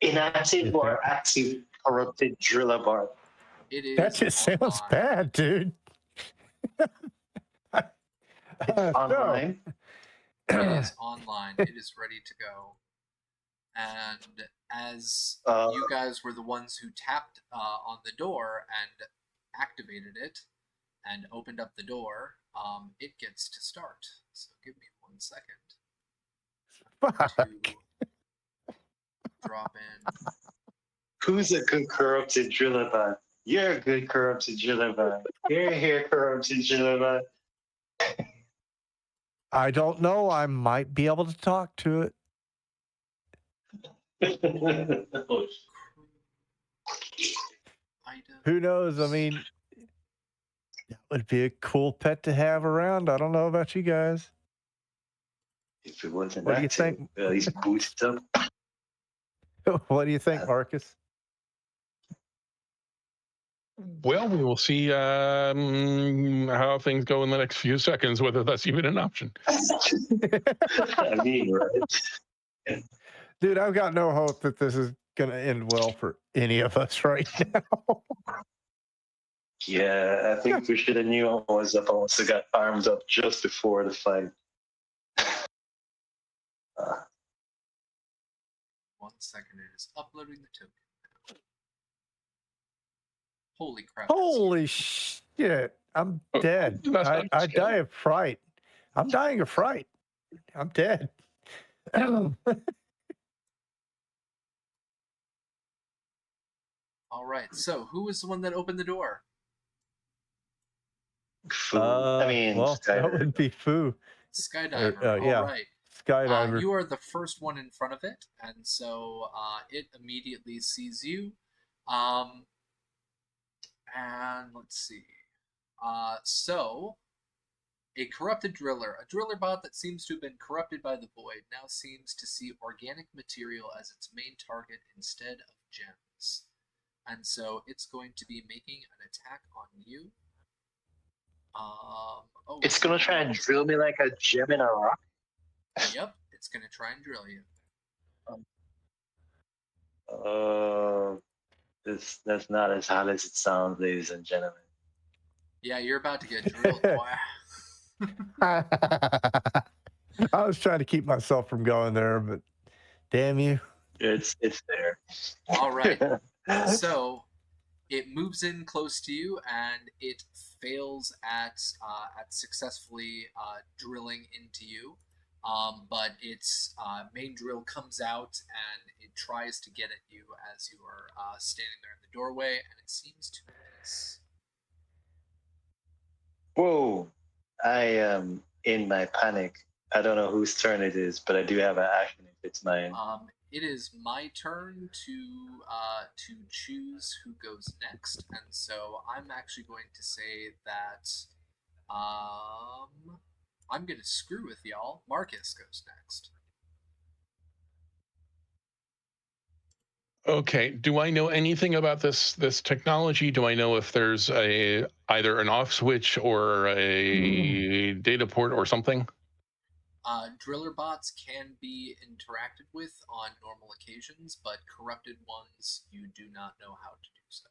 Inactive or active corrupted driller bar. It is That just sounds online. bad, dude. Online. It is online. It is ready to go. And as you guys were the ones who tapped on the door and activated it and opened up the door, it gets to start. So give me 1 second Fuck. to drop in. Who's a good corrupted driller bot? You're a good corrupted driller bot. You're here, corrupted driller bot. I don't know. I might be able to talk to it. Who knows? I mean, that would be a cool pet to have around. I don't know about you guys. If it wasn't What do you active, think? at least boot it up. What do you think, Marcus? Well, we will see how things go in the next few seconds, whether that's even an option. I mean, right? Dude, I've got no hope that this is going to end well for any of us right now. Yeah, I think we should have knew I was up. I must have got armed up just before the fight. 1 second, it is uploading the token. Holy crap. Holy shit. I'm dead. That's not I scary. die of fright. I'm dying of fright. I'm dead. All right, so who was the one that opened the door? I mean, well, that would be Fu. Skydiver. Yeah. All right. Skydiver. You are the first one in front of it, and so it immediately sees you. And let's see. So a corrupted driller, a driller bot that seems to have been corrupted by the void, now seems to see organic material as its main target instead of gems. And so it's going to be making an attack on you. It's gonna try and drill me like a gem in a rock. Yep, it's gonna try and drill you. That's not as hot as it sounds, ladies and gentlemen. Yeah, you're about to get drilled, boy. I was trying to keep myself from going there, but damn you. It's there. All right. So it moves in close to you, and it fails at successfully drilling into you. But its main drill comes out, and it tries to get at you as you are standing there in the doorway, and it seems to miss. Whoa! I am in my panic. I don't know whose turn it is, but I do have an action if it's mine. It is my turn to choose who goes next, and so I'm actually going to say that I'm gonna screw with y'all. Marcus goes next. Okay. Do I know anything about this technology? Do I know if there's either an off switch or a data port or something? Driller bots can be interacted with on normal occasions, but corrupted ones, you do not know how to do so.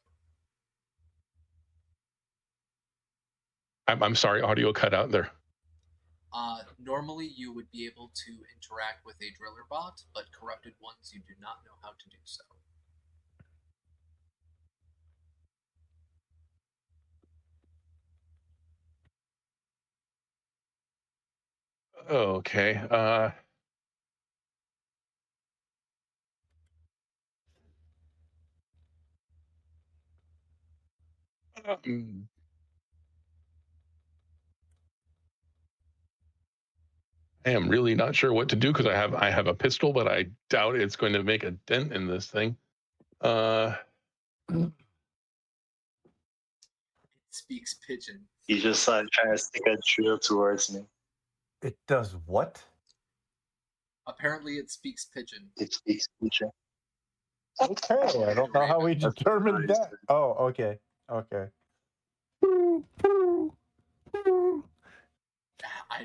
I'm sorry, audio cut out there. Normally, you would be able to interact with a driller bot, but corrupted ones, you do not know how to do so. Okay. Um, I am really not sure what to do because I have a pistol, but I doubt it's going to make a dent in this thing. It speaks pigeon. He just trying to stick a drill towards me. It does what? Apparently, it speaks pigeon. It speaks future. Okay, I don't know how we determined that. Oh, okay. Okay.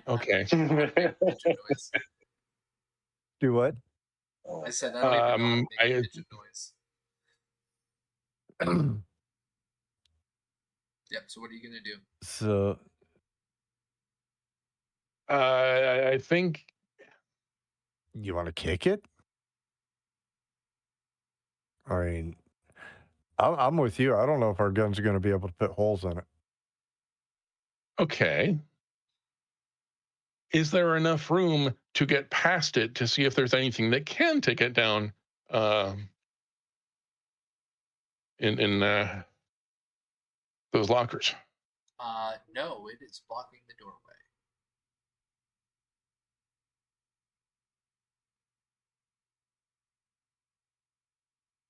Okay. Do what? I said I don't even know how to make a pigeon noise. Yep. So what are you gonna do? So I think you want to kick it? I mean, I'm with you. I don't know if our guns are going to be able to put holes in it. okay. Is there enough room to get past it to see if there's anything that can take it down? In those lockers. No, it is blocking the doorway.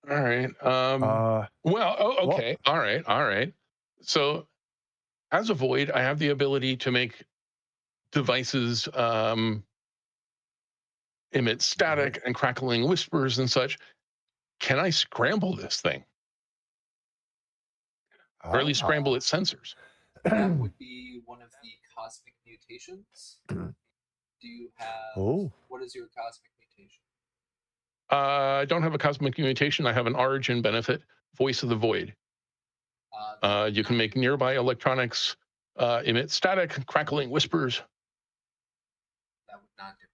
All right. Okay. All right. So, as a void, I have the ability to make devices emit static and crackling whispers and such. Can I scramble this thing, or at least scramble its sensors? That would be one of the cosmic mutations. Do you have? What is your cosmic mutation? I don't have a cosmic mutation. I have an origin benefit, Voice of the Void. You can make nearby electronics emit static, crackling whispers. That would not do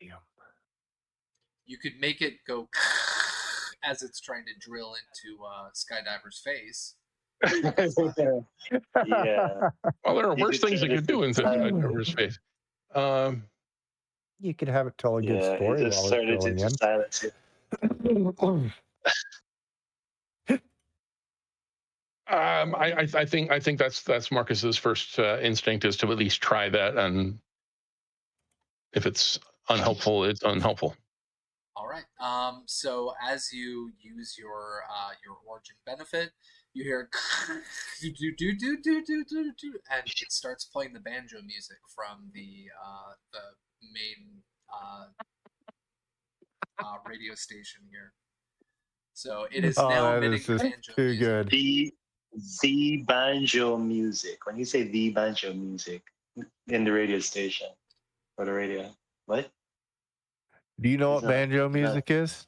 it. Yeah. You could make it go as it's trying to drill into Skydiver's face. Yeah. Well, there are worse things it could do in Skydiver's face. You could have it tell a good story it just while it's turned drilling into in. silence. I think that's Marcus's first instinct is to at least try that, and if it's unhelpful, it's unhelpful. All right. So as you use your origin benefit, you hear do do do do do do do do, and it starts playing the banjo music from the main radio station here. So it is Oh, now that emitting is the just banjo too music. good. The banjo music. When you say the banjo music in the radio station or the radio, what? Do you know He's what not- banjo he's not- music is?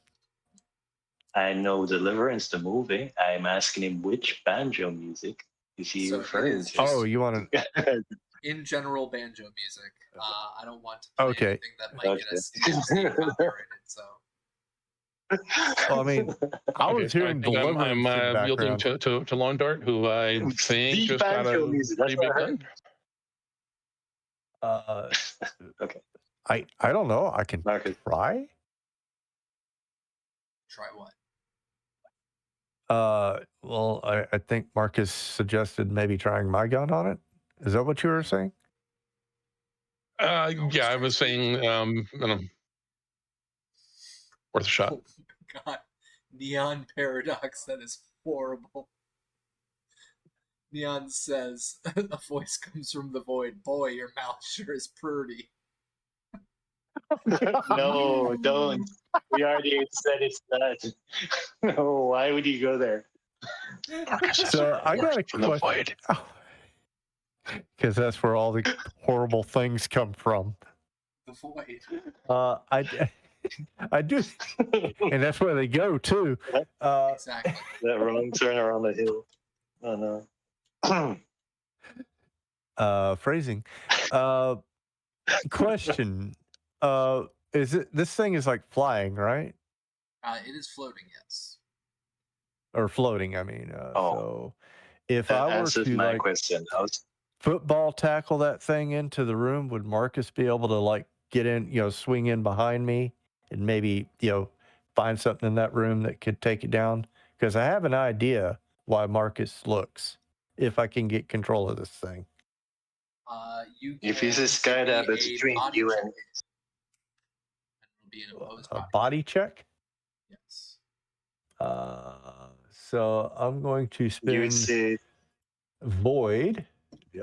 I know Deliverance, the movie. I'm asking him which banjo music is he So it referring is to? just Oh, you want to? in general banjo music. I don't want to play Okay. anything that might get us copyrighted. So Well, I mean, I Okay, was so I hearing think I'm Deliverance in the yielding background. to Lawn Dart, who I think The just got banjo a music. pretty That's what big I heard. gun. Okay, I don't know. I can Marcus. try. try what? Well, I think Marcus suggested maybe trying my gun on it. Is that what you were saying? Yeah, I was saying, worth a shot. Oh my god. Neon Paradox, that is horrible. Neon says, a voice comes from the void. Boy, your mouth sure is pretty. No, don't. We already said it's not. No, why would you go there? So I got a from the question. void. Because that's where all the horrible things come from. The void. I do, and that's where they go too. Exactly. That wrong turn around the hill. Oh no. Phrasing. Question. Is it this thing is like flying, right? It is floating, yes. Or floating, I mean. Oh. So if That I were answers to my like question. football tackle that thing into the room, would Marcus be able to like get in, swing in behind me and maybe, find something in that room that could take it down? Because I have an idea why Marcus looks if I can get control of this thing. You If he's a can give me skydiving a between body you check. and And it'll be an opposed A body. body check? Yes. So I'm going to you spend see, void.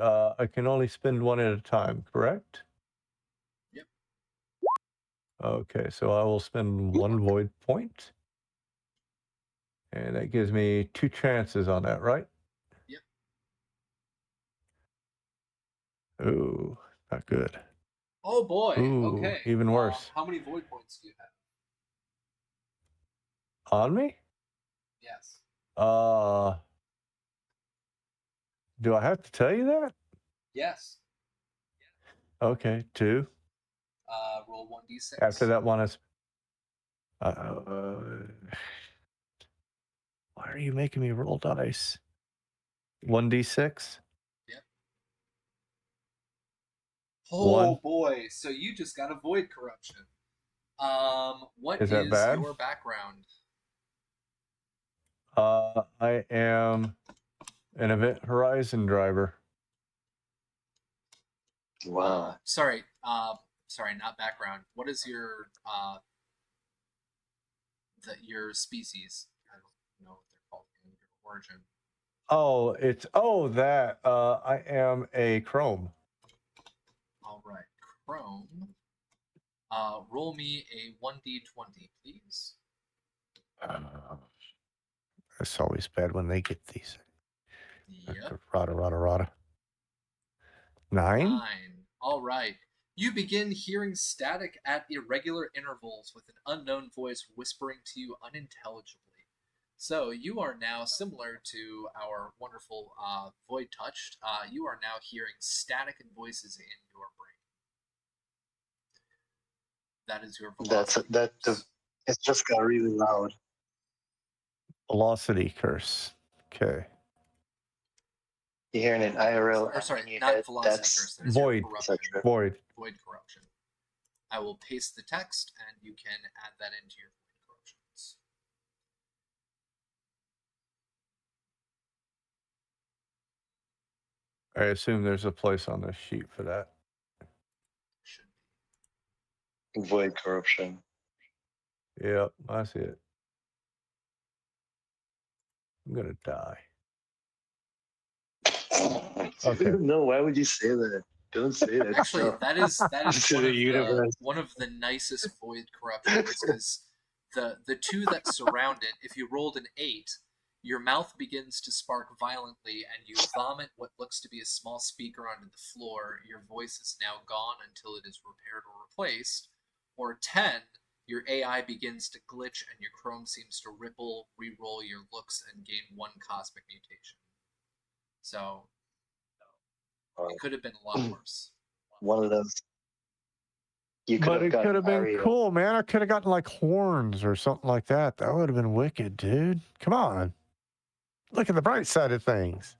I can only spend one at a time, correct? Yep. Okay, so I will spend one void point. And that gives me 2 chances on that, right? Yep. Ooh, not good. Oh boy. Ooh, Okay. even worse. How many void points do you have? On me? Yes. Do I have to tell you that? Yes. Okay, 2. Roll 1d6. After that one is. Why are you making me roll dice? 1d6. Yep. Oh 1. boy. So you just got a void corruption. What Is that is bad? your background? I am an Event Horizon driver. wow. Sorry, not background. What is your your species? I don't know what they're called in your origin. Oh, that. I am a Chrome. All right, Chrome. Roll me a 1d20, please. It's always bad when they get these. Yep. Rada. 9? 9. All right. You begin hearing static at irregular intervals with an unknown voice whispering to you unintelligibly. So you are now similar to our wonderful Void Touched. You are now hearing static and voices in your brain. That is your velocity. It's just got really loud. Velocity curse. Okay. You're hearing an IRL. Or sorry, in your not head. velocity That's curse. That is Void. your corruption. Void. Void corruption. I will paste the text, and you can add that into your void corruptions. I assume there's a place on this sheet for that. Should void corruption. Yep, I see it. I'm gonna die. Okay. No, why would you say that? Don't say that Actually, stuff that is to the universe. one of the nicest void corruptions because the two that surround it, if you rolled an 8, your mouth begins to spark violently and you vomit what looks to be a small speaker onto the floor. Your voice is now gone until it is repaired or replaced. Or 10, your AI begins to glitch and your chrome seems to ripple, re-roll your looks, and gain 1 cosmic mutation. So it could have been a lot worse. One of those. You could But have it could gotten have been Aria. cool, man. I could have gotten like horns or something like that. That would have been wicked, dude. Come on. Look at the bright side of things.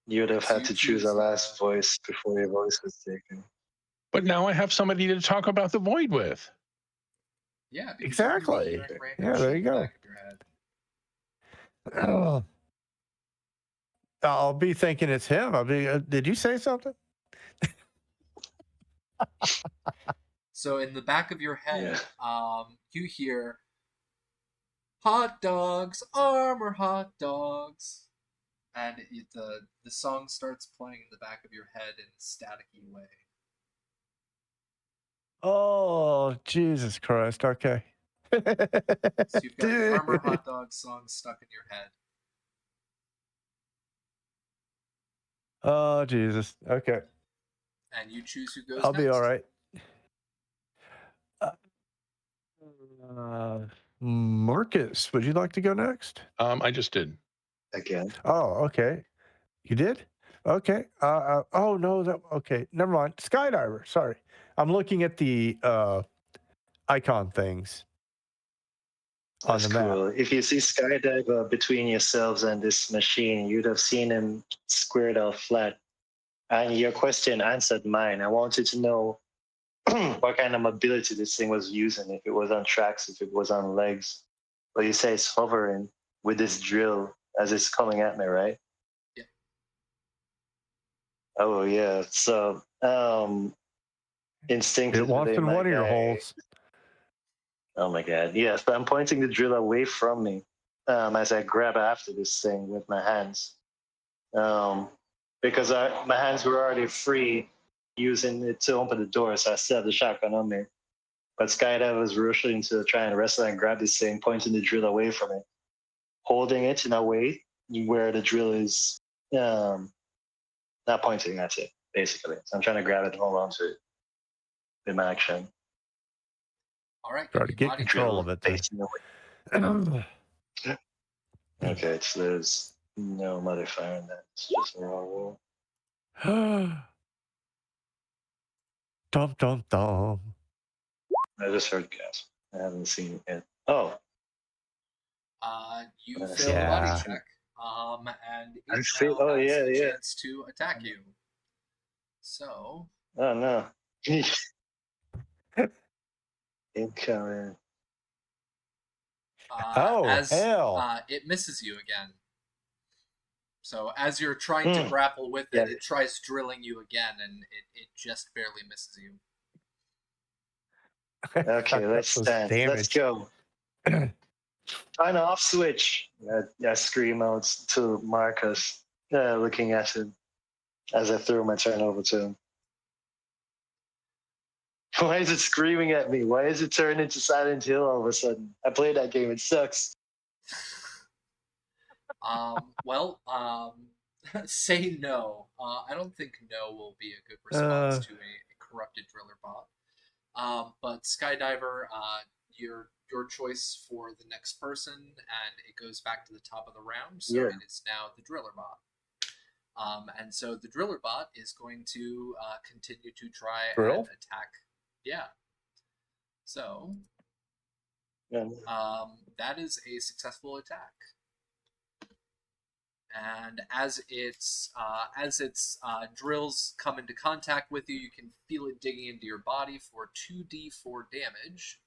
You would have So had you to choose a choose, last voice before your voice was taken. But now I have somebody to talk about the void with. Yeah, because Exactly. you can be random Yeah, there shit you in the go. back of your head. I'll be thinking it's him. I'll be. Did you say something? So in the back of your head, Yeah. you hear "hot dogs, armor hot dogs," and the song starts playing in the back of your head in a staticky way. Oh, Jesus Christ. Okay. So you've got the armor Dude. hot dog song stuck in your head. Oh, Jesus. Okay. And you choose who goes I'll next. be all right. Marcus, would you like to go next? I just did. Again. Oh, okay. You did? Okay. Oh no, okay. Never mind. Skydiver. Sorry. I'm looking at the icon things on That's the map. cool. If you see Skydiver between yourselves and this machine, you'd have seen him squared off flat. And your question answered mine. I wanted to know what kind of mobility this thing was using, if it was on tracks, if it was on legs. But you say it's hovering with this drill as it's coming at me, right? Yeah. Oh yeah. So It instinctively wants in my one of your guy. holes. Oh my god. Yes, but I'm pointing the drill away from me as I grab after this thing with my hands. Because my hands were already free using it to open the door, so I still have the shotgun on me. But Skydive was rushing to try and wrestle and grab this thing, pointing the drill away from it, holding it in a way where the drill is not pointing at it, basically. So I'm trying to grab it and hold on to it with my action. All right. Try Give to me get body control check. of it then. Facing away. Okay, so there's no modifier in that. It's just a raw roll. Dum dum dum. I just heard gasp. I haven't seen it yet. Oh, You I fail the see. body Yeah. check. And I it see. now Oh has yeah, a yeah. chance to attack you. So Oh no. Incoming. Oh, as hell. it misses you again. So as you're trying to grapple with Yeah. it tries drilling you again, and it just barely misses you. Okay, let's That was stand. Let's damage. go. Find an off switch. I scream out to Marcus, looking at him as I throw my turn over to him. Why is it screaming at me? Why is it turned into Silent Hill all of a sudden? I played that game. It sucks. Well, say no. I don't think no will be a good response to a corrupted driller bot. But Skydiver, your choice for the next person, and it goes back to the top of the round. So Yeah. it is now the driller bot. And so the driller bot is going to continue to try Drill? and attack. Yeah. So Yeah. that is a successful attack. And as its drills come into contact with you, you can feel it digging into your body for 2d4 damage.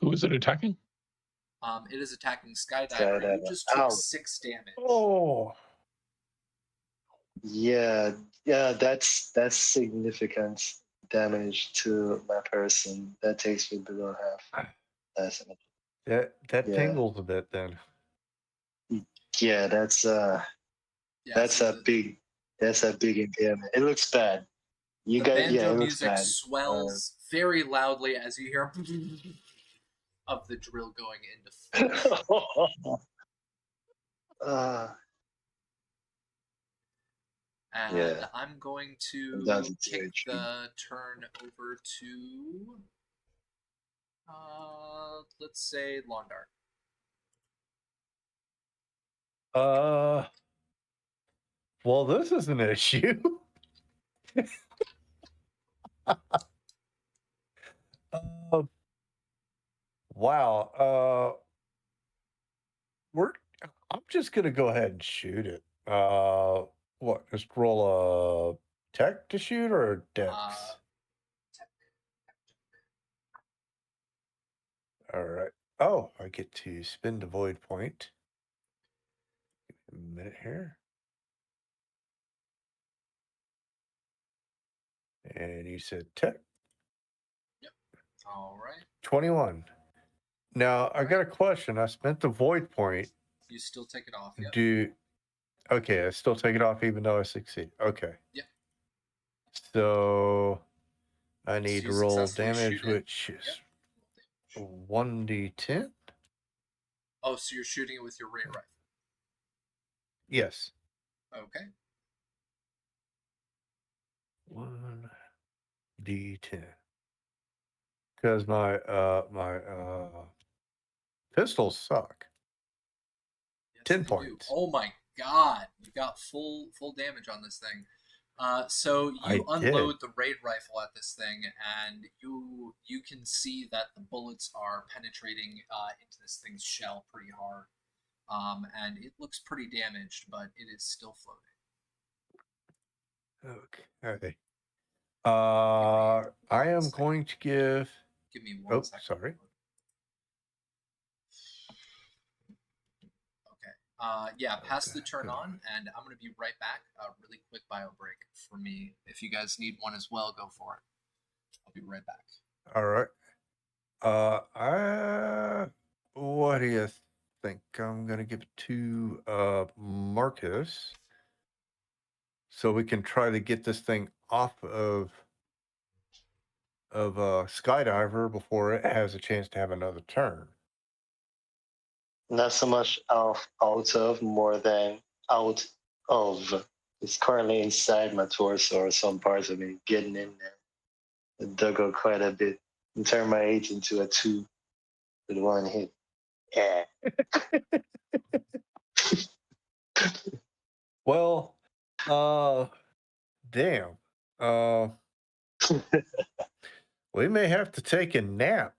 Who is it attacking? It is attacking Skydiver. Skydiver. You just took Ow. 6 damage. Oh. Yeah, that's significant. damage to my person. That takes me below half. That's That Yeah. tingles a bit then. yeah. That's Yeah, that's so a big impairment. It looks bad. You the guys, banjo it looks music bad. swells very loudly as you hear of the drill going into flesh. And Yeah. I'm going to That's a kick THP. the turn over to, let's say, Londar. Well, this is an issue. Wow. I'm just gonna go ahead and shoot it. What? Just roll a tech to shoot or a dex? All right. Oh, I get to spend a void point. Give me a minute here. And you said tech. Yep. All right. 21. Now, I got a question. I spent the void point. You still take it off. Yep. Okay, I still take it off even though I succeed. Okay. Yep. So I need So to you roll successfully damage, shoot it. which is 1d10. Oh, so you're shooting it with your ray rifle. Yes. Okay. 1d10. Because my pistols suck. Yes, 10 they do. points. Oh my god, you got full damage on this thing. So you unload the raid rifle at this thing, and you can see that the bullets are penetrating into this thing's shell pretty hard, and it looks pretty damaged, but it is still floating. Okay. I am going to give. Give me one second. Sorry. Okay. Yeah, pass the turn on, and I'm going to be right back. A really quick bio break for me. If you guys need one as well, go for it. I'll be right back. All right. What do you think? I'm going to give it to Marcus so we can try to get this thing off of Skydiver before it has a chance to have another turn. Not so much out of, more than out of. It's currently inside my torso or some parts of me getting in there. It dug out quite a bit and turned my 8 into a 2 with one hit. Yeah. Well, damn. We may have to take a nap.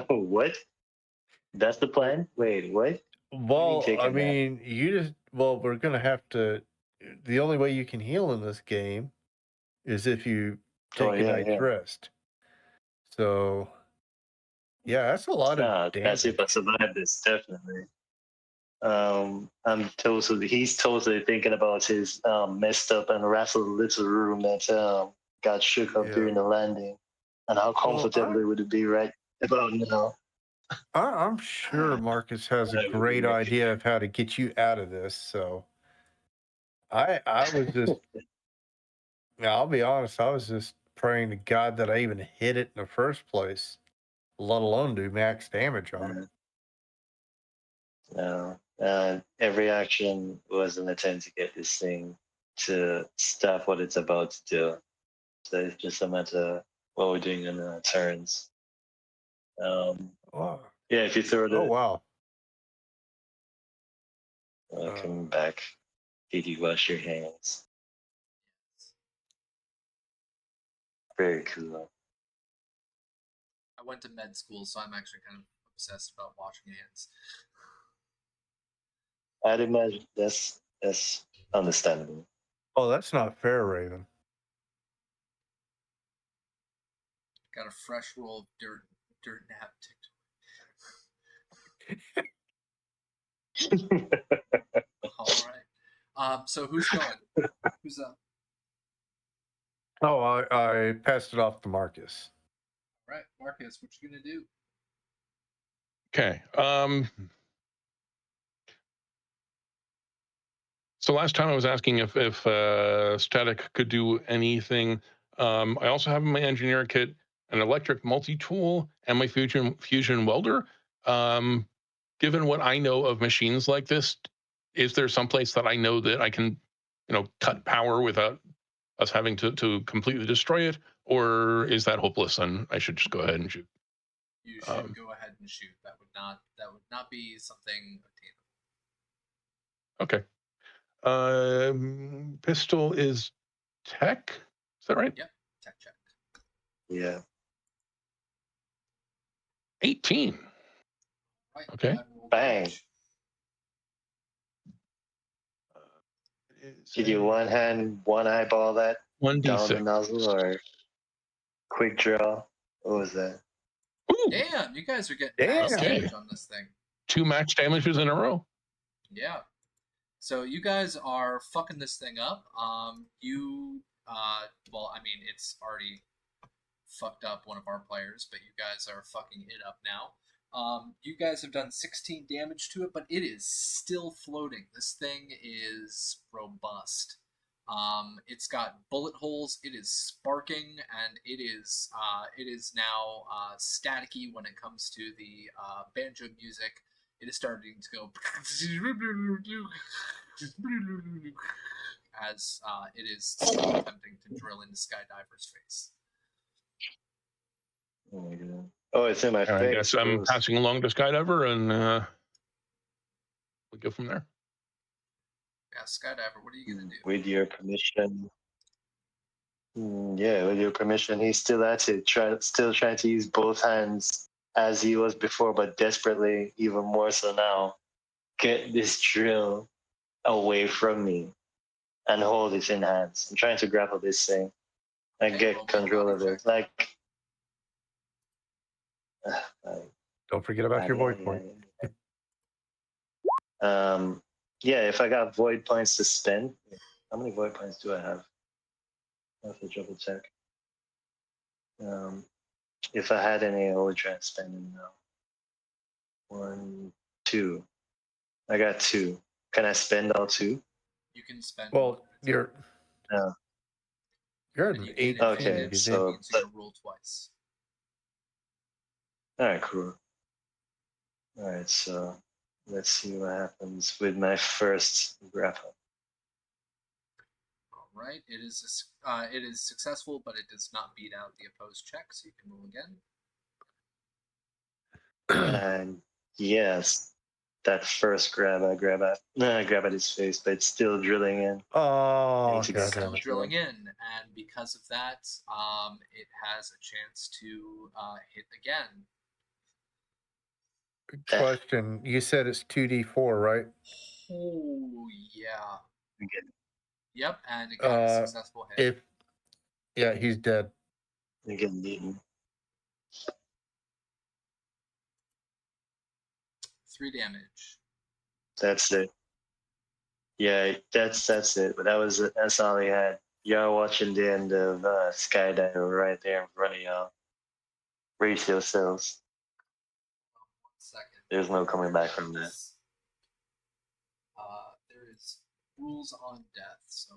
What? That's the plan? Wait, what? Well, take a I nap? mean, we're going to have to. The only way you can heal in this game is if you take a night's rest. So, yeah, that's a lot of damage. That's if I survive this, definitely. He's totally thinking about his messed up and rattled little room that got shook up during the landing, and how comfortable would it be right about now. I'm sure Marcus has a great idea of how to get you out of this. So, I was just, I'll be honest, I was just praying to God that I even hit it in the first place, let alone do max damage on it. No. Every action was an attempt to get this thing to stop what it's about to do. So it's just a matter of what we're doing in our turns. Yeah, if you throw the. Oh, wow. Come back. Did you wash your hands? Very cool. I went to med school, so I'm actually kind of obsessed about washing hands. I'd imagine that's understandable. Oh, that's not fair, Raven. Got a fresh roll of dirt nap TikTok. All right. So who's going? Who's up? Oh, I passed it off to Marcus. All right, Marcus, what you gonna do? Okay. So last time I was asking if Static could do anything. I also have in my engineer kit an electric multi-tool and my fusion welder. Given what I know of machines like this, is there someplace that I know that I can, cut power without us having to completely destroy it, or is that hopeless and I should just go ahead and shoot? You should go ahead and shoot. That would not be something attainable. Okay. Pistol is tech. Is that right? Yep. Tech check. Yeah. 18. Right. Okay. go ahead and roll Bang. damage. Did you one hand, one eyeball that down the 1d6. nozzle or quick draw? What was that? Ooh, Damn, you guys are getting Damn. max Okay. damage on this thing. 2 max damages in a row. Yeah. So you guys are fucking this thing up. Well, I mean, it's already fucked up one of our players, but you guys are fucking it up now. You guys have done 16 damage to it, but it is still floating. This thing is robust. It's got bullet holes. It is sparking, and it is now staticky when it comes to the banjo music. It is starting to go as it is still attempting to drill into Skydiver's face. Oh my god. Oh, it's in my And I face. guess I'm Gross. passing along to Skydiver, and we go from there. Yeah, Skydiver, what are you gonna do? With your permission. Yeah, with your permission, he's still at it. Still trying to use both hands as he was before, but desperately, even more so now. Get this drill away from me and hold it in hands. I'm trying to grapple this thing and Okay, roll get me a control body of it. check. Like, Don't forget about your void point. Yeah, if I got void points to spend, how many void points do I have? I have to double check. If I had any, I would try and spend them now. 1, 2. I got 2. Can I spend all 2? You can spend. Well, you're No. you're and at you gain 18. Okay, advantage. You So so- it means you're gonna roll twice. All right, cool. All right, so let's see what happens with my first grapple. All right, it is successful, but it does not beat out the opposed check, so you can roll again. And yes, that first grab, I grab at his face, but it's still drilling in. Oh, Need to God get Still damn it. drilling in, and because of that, it has a chance to hit again. Question. You said it's 2d4, right? Oh yeah. Again, Yep, and it got a successful hit. Yeah, he's dead. again, beaten. 3 damage. That's it. Yeah, that's it. But that's all he had. Y'all watching the end of Skydiver right there in front of y'all. Brace yourselves. 1 second. There's no coming back from that. There is rules on death, so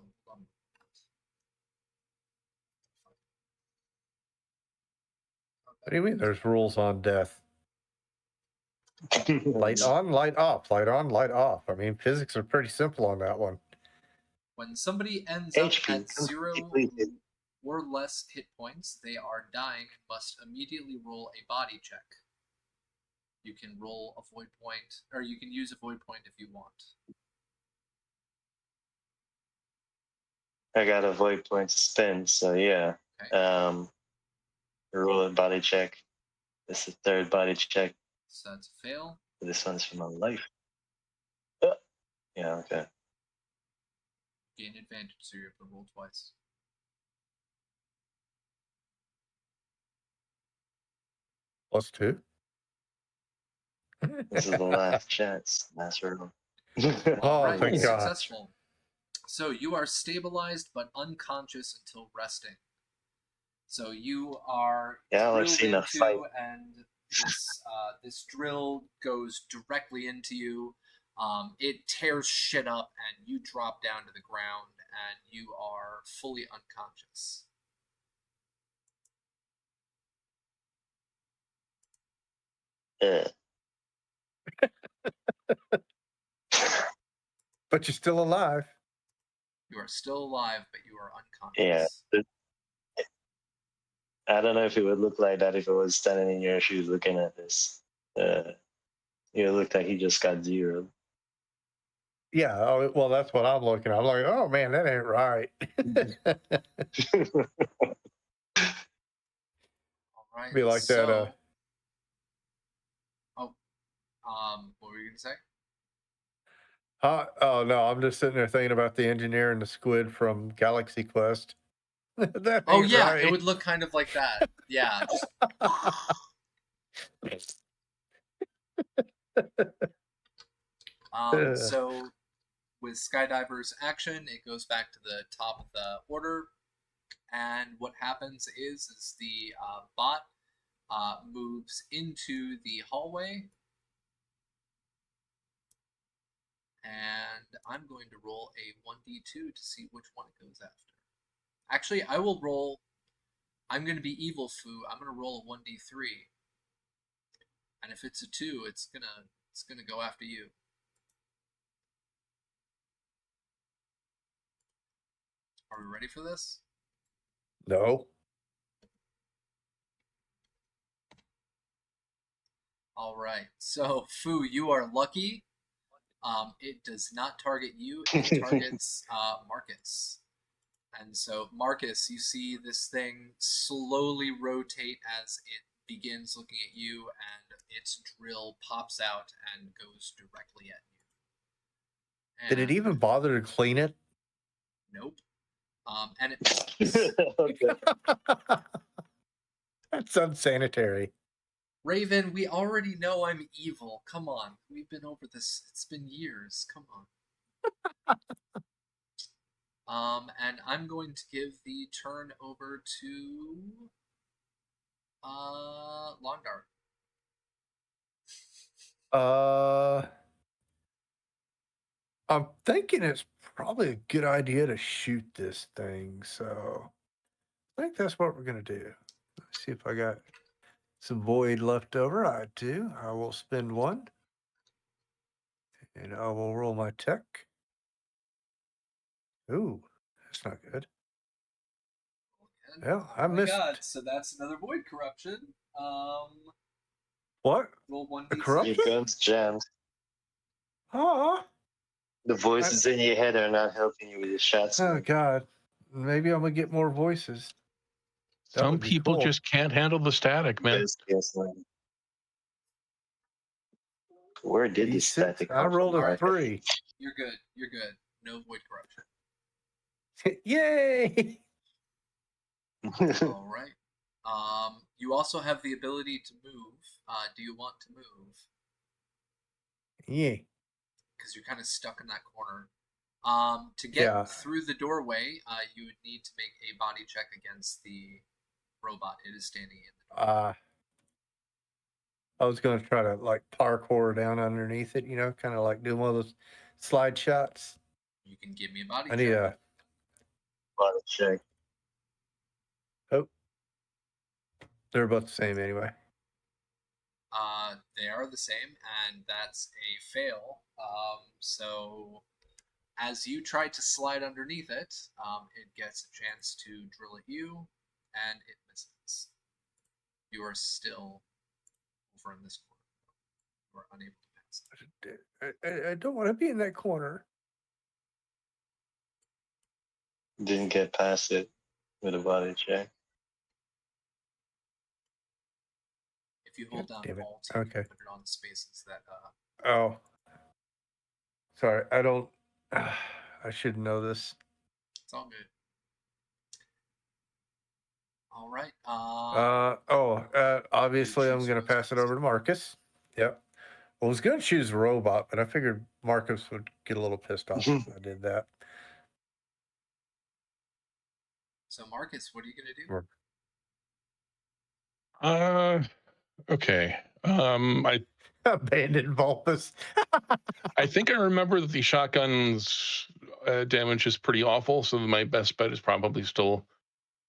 What do you mean there's rules on death? Light on, light off, light on, light off. I mean, physics are pretty simple on that one. when somebody ends HP, up at 0 completed. or less hit points, they are dying and must immediately roll a body check. You can roll a void point, or you can use a void point if you want. I got a void point to spend, so yeah. Okay. Roll a body check. This is the third body check. So that's a fail. This one's for my life. Yeah, okay. Gain advantage, so you have to roll twice. +2. This is the last chance. Last hurdle. Oh, Right, thank God. successful. So you are stabilized but unconscious until resting. So you are Yeah, I've drilled seen a fight. into, and this drill goes directly into you. It tears shit up, and you drop down to the ground, and you are fully unconscious. Yeah. But you're still alive. You are still alive, but you are Yeah. unconscious. I don't know if it would look like that if I was standing in your shoes looking at this. It looked like he just got zeroed. Yeah. Oh, well, that's what I'm looking at. I'm like, oh man, that ain't right. All right. Be like that. So, what were you gonna say? Oh no, I'm just sitting there thinking about the engineer and the squid from Galaxy Quest. That Oh ain't yeah, right. it would look kind of like that. Yeah, just so with Skydiver's action, it goes back to the top of the order, and what happens is the bot moves into the hallway, and I'm going to roll a 1d2 to see which one it goes after. Actually, I will roll. I'm going to be evil foo. I'm going to roll a 1d3, and if it's a 2, it's gonna go after you. Are we ready for this? No. All right. So, Foo, you are lucky. It does not target you. It targets Marcus. And so, Marcus, you see this thing slowly rotate as it begins looking at you, and its drill pops out and goes directly at you. Did it even bother to clean it? Nope. And it misses. Okay. That's unsanitary. Raven, we already know I'm evil. Come on. We've been over this. It's been years. Come on. And I'm going to give the turn over to Longdart. I'm thinking it's probably a good idea to shoot this thing. So I think that's what we're gonna do. Let's see if I got some void left over. I do. I will spend one. And I will roll my tech. Ooh, that's not good. Well, I Oh my missed. god, so that's another void corruption. What? Roll 1d6. A corruption? Your gun's jammed. Oh, The voices in your head are not helping you with your shots. oh Man. God. Maybe I'm gonna get more voices. That Some would be people cool. just can't handle the static, man. Yes, man. Where did this D6. static I come from? rolled a Marcus? 3. You're good. You're good. No void corruption. Yay! All right. You also have the ability to move. Do you want to move? Yeah. Because you're kind of stuck in that corner. To get Yeah. through the doorway, you would need to make a body check against the robot. It is standing in the door. I was gonna try to like parkour down underneath it, kind of like doing one of those slide shots. You can give me a body I need check. a Body check. they're about the same anyway. They are the same, and that's a fail. So as you try to slide underneath it, it gets a chance to drill at you, and it misses. You are still over in this corner. You are unable to pass it. I don't want to be in that corner. Didn't get past it with a body check. If you hold down damn it. Alt, you Okay. can put it on spaces that. Oh, sorry. I don't. I should know this. It's all good. All right. Obviously, I'm choose gonna who goes pass it next? over to Marcus. Yep. Well, I was gonna choose robot, but I figured Marcus would get a little pissed off if I did that. So Marcus, what are you gonna do? Okay. Abandoned Vulpus. I think I remember that the shotgun's damage is pretty awful, so my best bet is probably still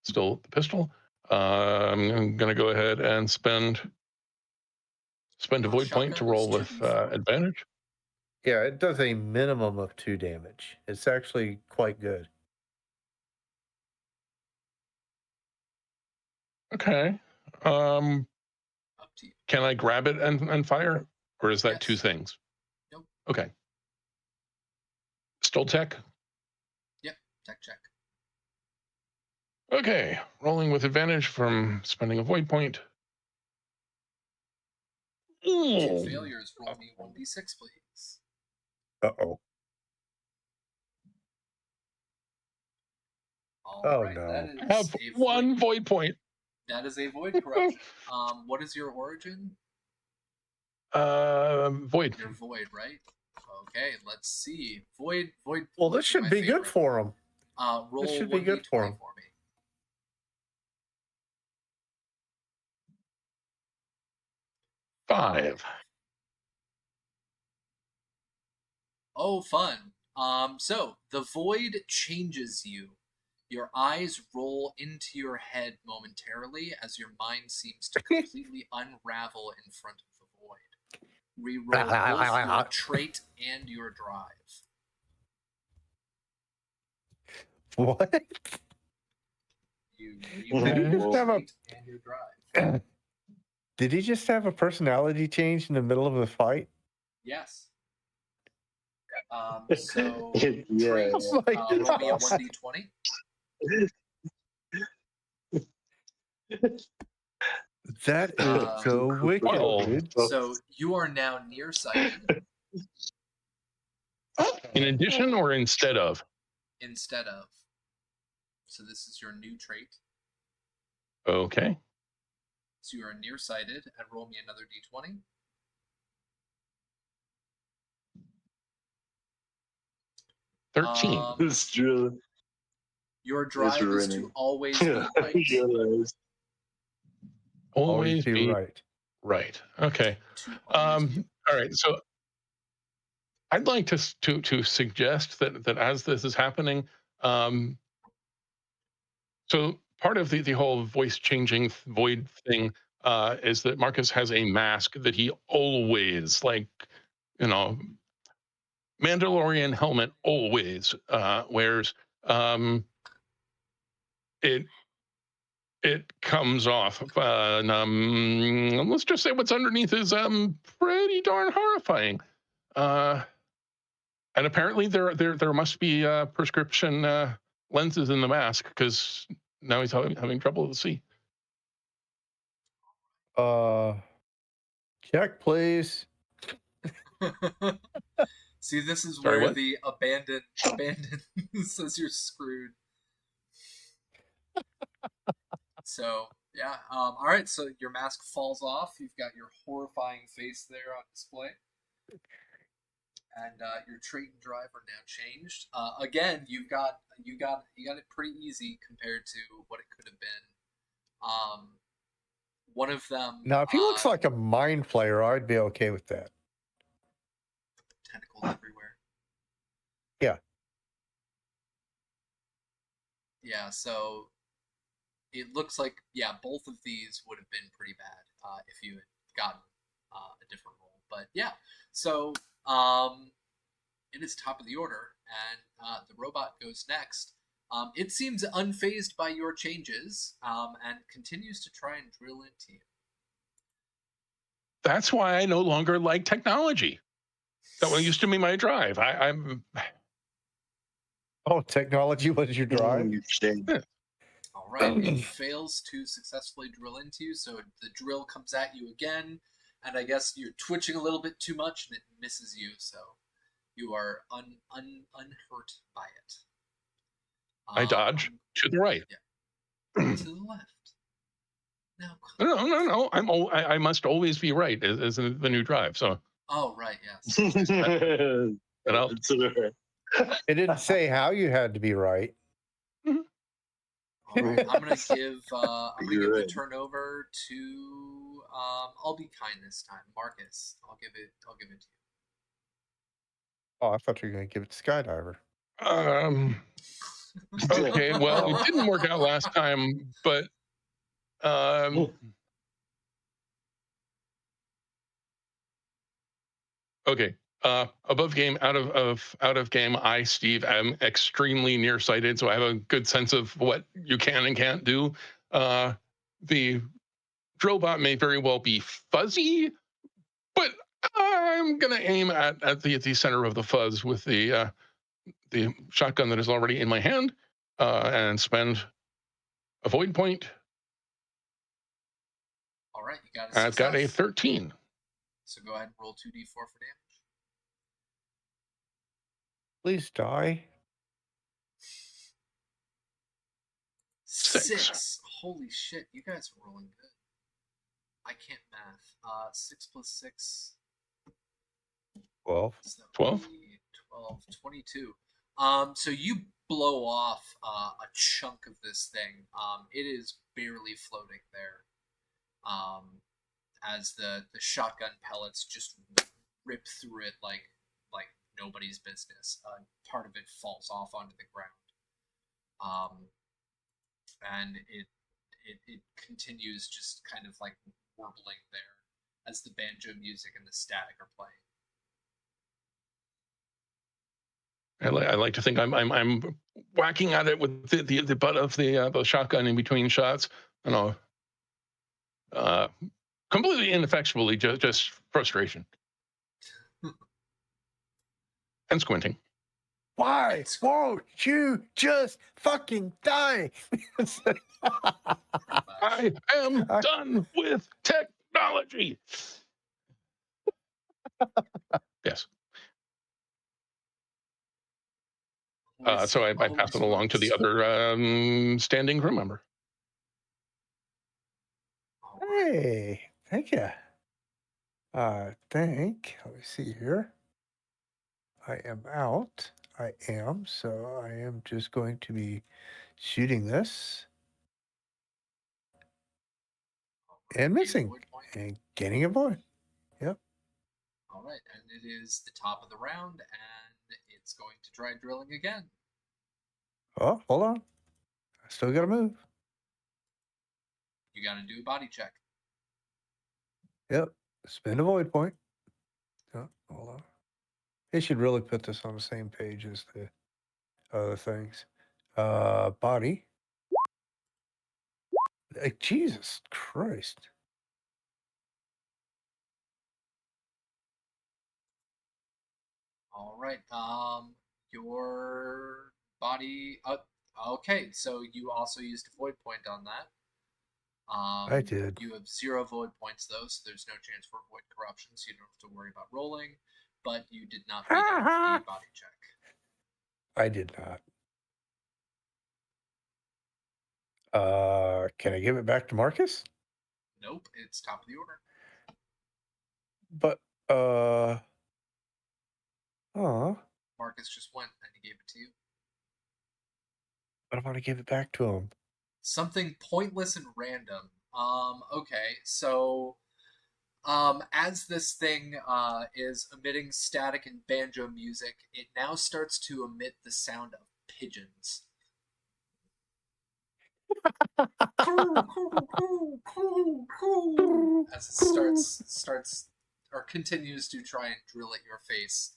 the pistol. I'm gonna go ahead and spend a void point to Shotgun is roll with 2d4. advantage. Yeah, it does a minimum of 2 damage. It's actually quite good. Okay. Um, Up to you. can I grab it and fire, or is that two Yes. things? Nope. Okay. Still tech. Yep. Tech check. Okay. Rolling with advantage from spending a void point. 2 failures. Roll me 1d6, please. Uh-oh. All Oh, right. no. That I is have a one void. void point. That is a void corruption. What is your origin? Void. You're void, right? Okay, let's see. Void. Well, this should be good for him. Roll This should be 1d20 good for him. for me. 5. Oh, fun. So the void changes you. Your eyes roll into your head momentarily as your mind seems to completely unravel in front of the void. Reroll both your trait and your drive. What? You Did he reroll just your have a- trait and your drive. Did he just have a personality change in the middle of the fight? Yes. So Yeah. traits. Oh my Roll me a God. 1d20. That is so wicked, Well, dude. So you are now nearsighted in addition or instead of? instead of. So this is your new trait. Okay. So you are nearsighted, and roll me another d20. 13. This drill Your is drive is ruining. to always be I right. realized. Always be right. right. Okay. To always be All right. So I'd like to suggest that as this is happening, so part of the whole voice changing void thing is that Marcus has a mask that he always, like, you know, Mandalorian helmet always wears. It comes off, and let's just say what's underneath is pretty darn horrifying. And apparently there must be prescription lenses in the mask, because now he's having trouble to see. Check, please. See, this is Sorry, where what? the abandoned says you're screwed. So yeah, all right. So your mask falls off. You've got your horrifying face there on display, and your trait and drive are now changed. Again, you got it pretty easy compared to what it could have been. One of them. Now, if he looks like a mind flayer, I'd be okay with that. Tentacles everywhere. Yeah. Yeah. So it looks like, yeah, both of these would have been pretty bad if you had gotten a different roll. But yeah, so it is top of the order, and the robot goes next. It seems unfazed by your changes and continues to try and drill into you. That's why I no longer like technology. That one used to be my drive. I'm. Oh, technology was your drive? All right, it fails to successfully drill into you, so the drill comes at you again, and I guess you're twitching a little bit too much, and it misses you, so you are unhurt by it. I dodge to the right. Yeah. To the left. Now. No. I must always be right as the new drive. So. Oh right, yes. And It didn't say how you had to be right. Mhm. All right, I'm gonna give You're the right. turn over to I'll be kind this time, Marcus. I'll give it to you. Oh, I thought you were going to give it to Skydiver. Okay, well, it didn't work out last time, but okay. Above game, out of game. I, Steve, am extremely nearsighted, so I have a good sense of what you can and can't do. The drill bot may very well be fuzzy, but I'm gonna aim at the center of the fuzz with the shotgun that is already in my hand, and spend a void point. All right, you got a success. I've got a 13. So go ahead and roll 2d4 for damage. Please die. 6. Holy shit, you guys are rolling good. I can't math. 6 plus 6. 12. 12. 12, 22. So you blow off a chunk of this thing. It is barely floating there. As the shotgun pellets just rip through it like nobody's business. Part of it falls off onto the ground. And it continues just kind of like warbling there as the banjo music and the static are playing. I like to think I'm whacking at it with the butt of the shotgun in between shots, and I'll completely ineffectually, just frustration and squinting. Why won't you just fucking die? I am done with technology. Yes. So I pass it along to the other standing crew member. Hey, thank you. Let me see here. I am out. So I am just going to be shooting this and missing and getting a void. Yep. All right, and it is the top of the round, and it's going to try drilling again. Oh, hold on. I still got to move. You got to do a body check. Yep. Spend a void point. Oh, hold on. They should really put this on the same page as the other things. Body. Jesus Christ. All right. Your body. Okay, so you also used a void point on that. I did. You have 0 void points though, so there's no chance for void corruption, so you don't have to worry about rolling. But you did not beat out the body check. I did not. Can I give it back to Marcus? Nope, it's top of the order. But Marcus just went and he gave it to you. But I want to give it back to him. Something pointless and random. Okay, so as this thing is emitting static and banjo music, it now starts to emit the sound of pigeons. As it starts or continues to try and drill at your face.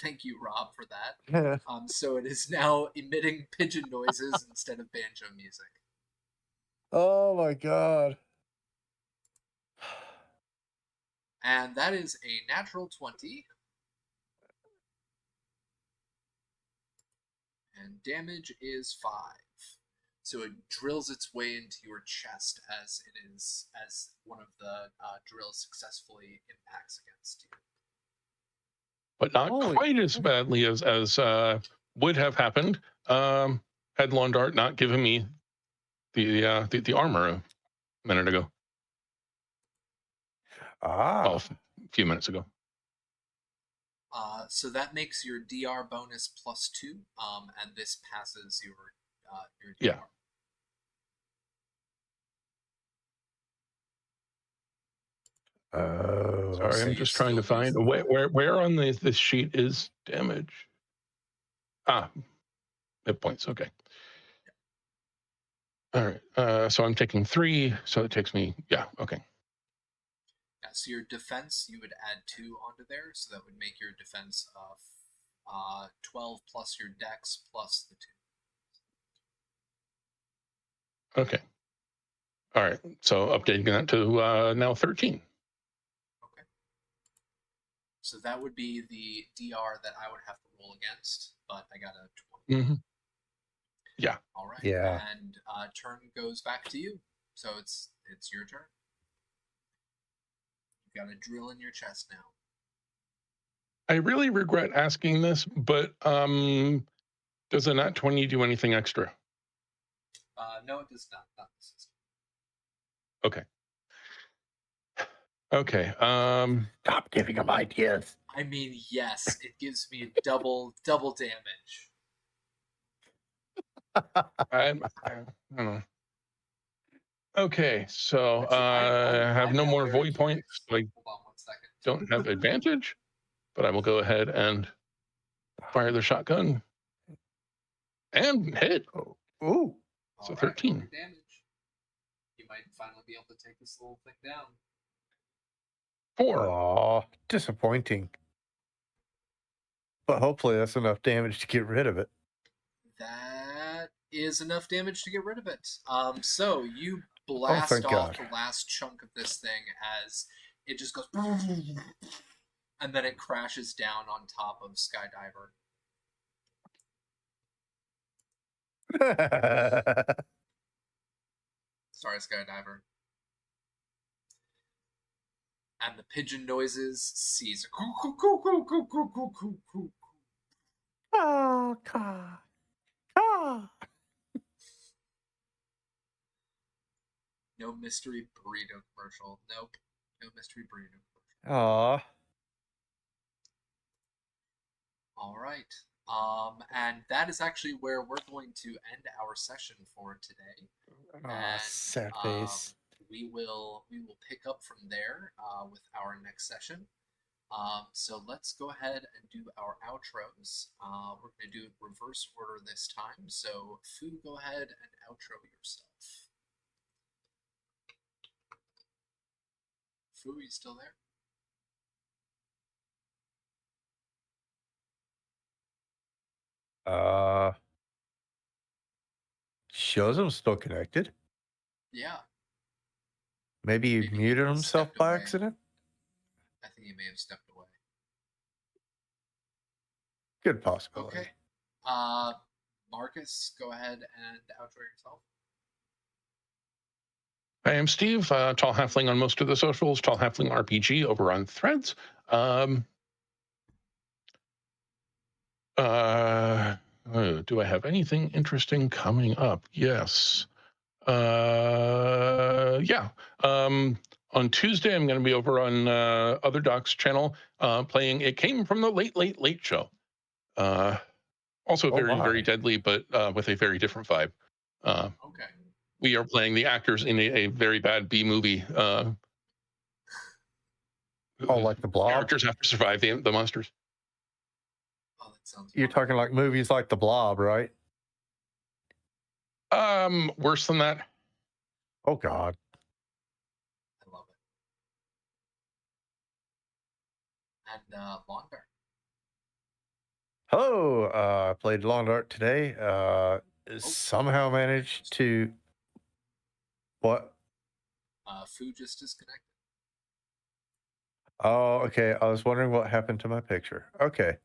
Thank you, Rob, for that. So it is now emitting pigeon noises instead of banjo music. Oh my god. And that is a natural 20. And damage is 5. So it drills its way into your chest as one of the drills successfully impacts against you. But not quite as badly as would have happened had Londart not given me the armor a minute ago. Well, a few minutes ago. So that makes your DR bonus +2, and this passes your your DR. Yeah. Oh, Sorry, So I'm you just trying to still use find the where on this sheet is damage. Hit points. Okay. All right. So I'm taking 3. So it takes me. Yeah. Okay. Yeah, so your defense, you would add 2 onto there, so that would make your defense 12 plus your dex plus the 2. Okay. All right. So updating that to now 13. Okay. So that would be the DR that I would have to roll against, but I got a 20. Mm-hmm. Yeah. All right. Yeah. And turn goes back to you. So it's your turn. You got a drill in your chest now. I really regret asking this, but does a nat 20 do anything extra? No, it does not. Not the system. Okay. Okay. Stop giving him ideas. I mean, yes, it gives me double damage. I don't know. Okay, so Actually, I have I'm no now more very void curious. points. So I Hold on 1 second. don't have advantage, but I will go ahead and fire the shotgun and hit. Oh, ooh. So All right, roll 13. your damage. You might finally be able to take this little thing down. 4. Aw, disappointing. But hopefully that's enough damage to get rid of it. That is enough damage to get rid of it. So you blast thank off God. the last chunk of this thing as it just goes, and then it crashes down on top of Skydiver. Sorry, Skydiver. And the pigeon noises cease. Ah, ka, ka. No mystery burrito commercial. Nope. No mystery burrito commercial. Aw. All right. And that is actually where we're going to end our session for today. Aw, And sad face. we will pick up from there with our next session. So let's go ahead and do our outros. We're going to do it reverse order this time. So Fu, go ahead and outro yourself. Fu, are you still there? Shows him still connected. Yeah, Maybe he Maybe he muted himself stepped by away. accident. I think he may have stepped away. Good possibility. Okay. Marcus, go ahead and outro yourself. I am Steve, Tall Halfling on most of the socials, Tall Halfling RPG over on Threads. Do I have anything interesting coming up? Yes. Yeah. On Tuesday, I'm going to be over on Other Doc's channel playing It Came from the Late, Late, Late Show. Also Oh, very, very my. deadly, but with a very different vibe. Okay. We are playing the actors in a very bad B movie. Oh, like the Blob? Characters have to survive the monsters. Oh, that sounds You're fun. talking like movies like the Blob, right? Worse than that. Oh, God. I love it. And Londar. Hello. I played Lawn Dart today. Somehow managed to. What? Fu just disconnected. Oh, okay. I was wondering what happened to my picture. Okay.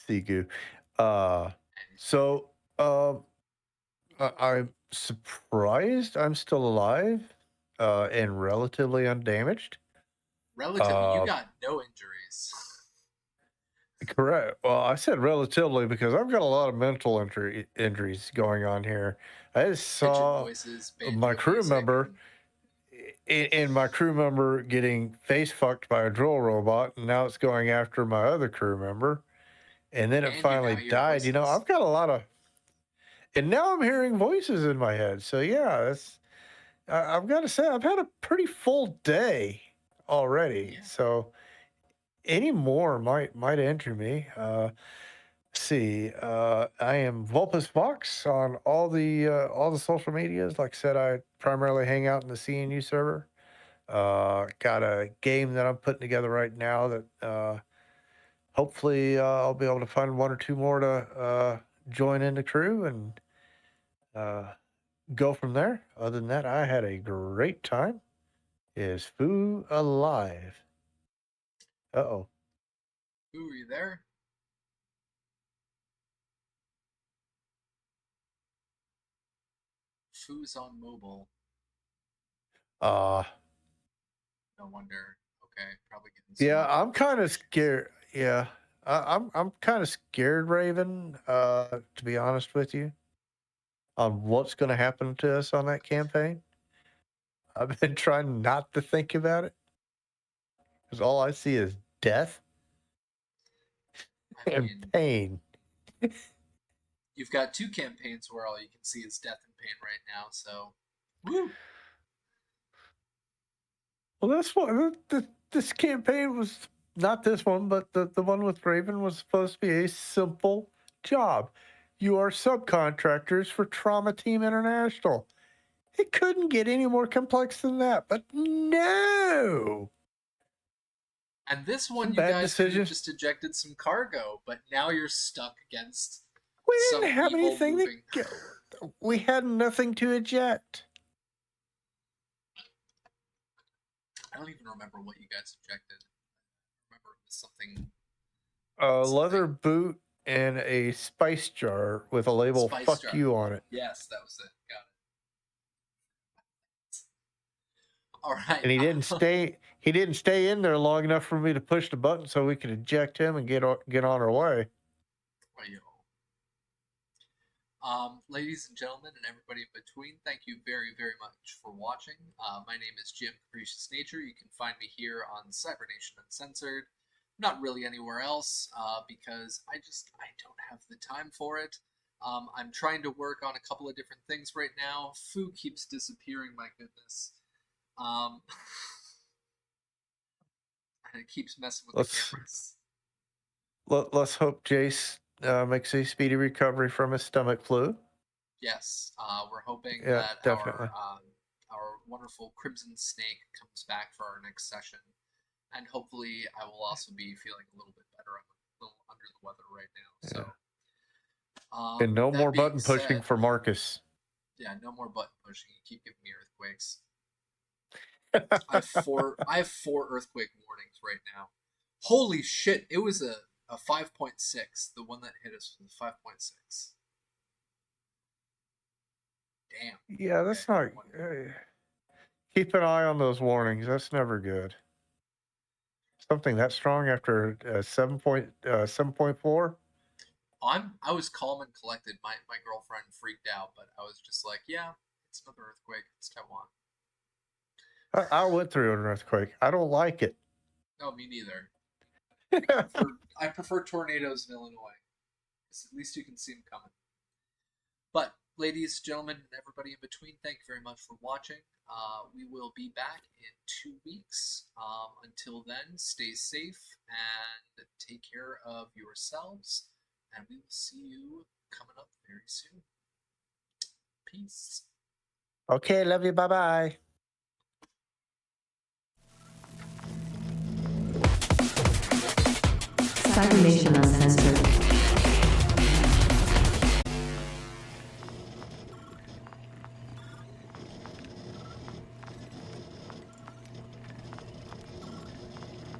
Sigu. So, I'm surprised I'm still alive, and relatively undamaged. Relatively, you got no injuries. Correct. Well, I said relatively because I've got a lot of mental injuries going on here. I just Pigeon saw noises, my banjo crew music, member and my crew member getting face fucked by a drill robot, and now it's going after my other crew member. and then it And you finally now hear died. You know, voices. I've got a lot of, and now I'm hearing voices in my head. So yeah, I've got to say I've had a pretty full day already. Yeah. So any more might enter me. See, I am Vulpus Vox on all the social medias. Like I said, I primarily hang out in the CNU server. Got a game that I'm putting together right now that hopefully I'll be able to find one or two more to join in the crew and go from there. Other than that, I had a great time. Is Foo alive? Uh-oh. Ooh, are you there? Foo's on mobile. Uh, No wonder. Okay, probably getting yeah, some I'm kind of issues. scared. Yeah, I'm kind of scared, Raven. To be honest with you, on what's going to happen to us on that campaign. I've been trying not to think about it because all I see is death I and mean, pain. you've got two campaigns where all you can see is death and pain right now, so woo! Well, that's what this campaign was. Not this one, but the one with Raven was supposed to be a simple job. You are subcontractors for Trauma Team International. It couldn't get any more complex than that, but no. And this Some one, you bad guys could have decisions. just ejected some cargo, but now you're stuck against We some didn't have evil anything moving. we had nothing to eject. I don't even remember what you guys ejected. I remember it was something. A leather boot and a spice jar with a label Spice "fuck jar. you" on it. Yes, that was it. Got it. All right. And he didn't stay. He didn't stay in there long enough for me to push the button so we could eject him and get on our way. Ladies and gentlemen, and everybody in between, thank you very, very much for watching. My name is Jim Capricious Nature. You can find me here on Cybernation Uncensored. Not really anywhere else because I don't have the time for it. I'm trying to work on a couple of different things right now. Foo keeps disappearing, my goodness. And it keeps messing with the cameras. Let's hope Jace makes a speedy recovery from his stomach flu. Yes, we're hoping Yeah, that definitely. our wonderful Crimson Snake comes back for our next session, and hopefully I will also be feeling a little bit better. I'm a little under the weather right now, so. And no that more being button pushing said, for Marcus. Yeah, no more button pushing. You keep giving me earthquakes. I have four earthquake warnings right now. Holy shit! It was a 5.6. The one that hit us was a 5.6. Damn. Yeah, that's not. Keep an eye on those warnings. That's never good. Something that strong after 7.4. I was calm and collected. My girlfriend freaked out, but I was just like, yeah, it's another earthquake. It's Taiwan. I went through an earthquake. I don't like it. No, me neither. I prefer tornadoes in Illinois. At least you can see them coming. But, ladies, gentlemen, and everybody in between, thank you very much for watching. We will be back in 2 weeks. Until then, stay safe and take care of yourselves. And we will see you coming up very soon. Peace. Okay, love you. Bye-bye. Cybernation Uncensored.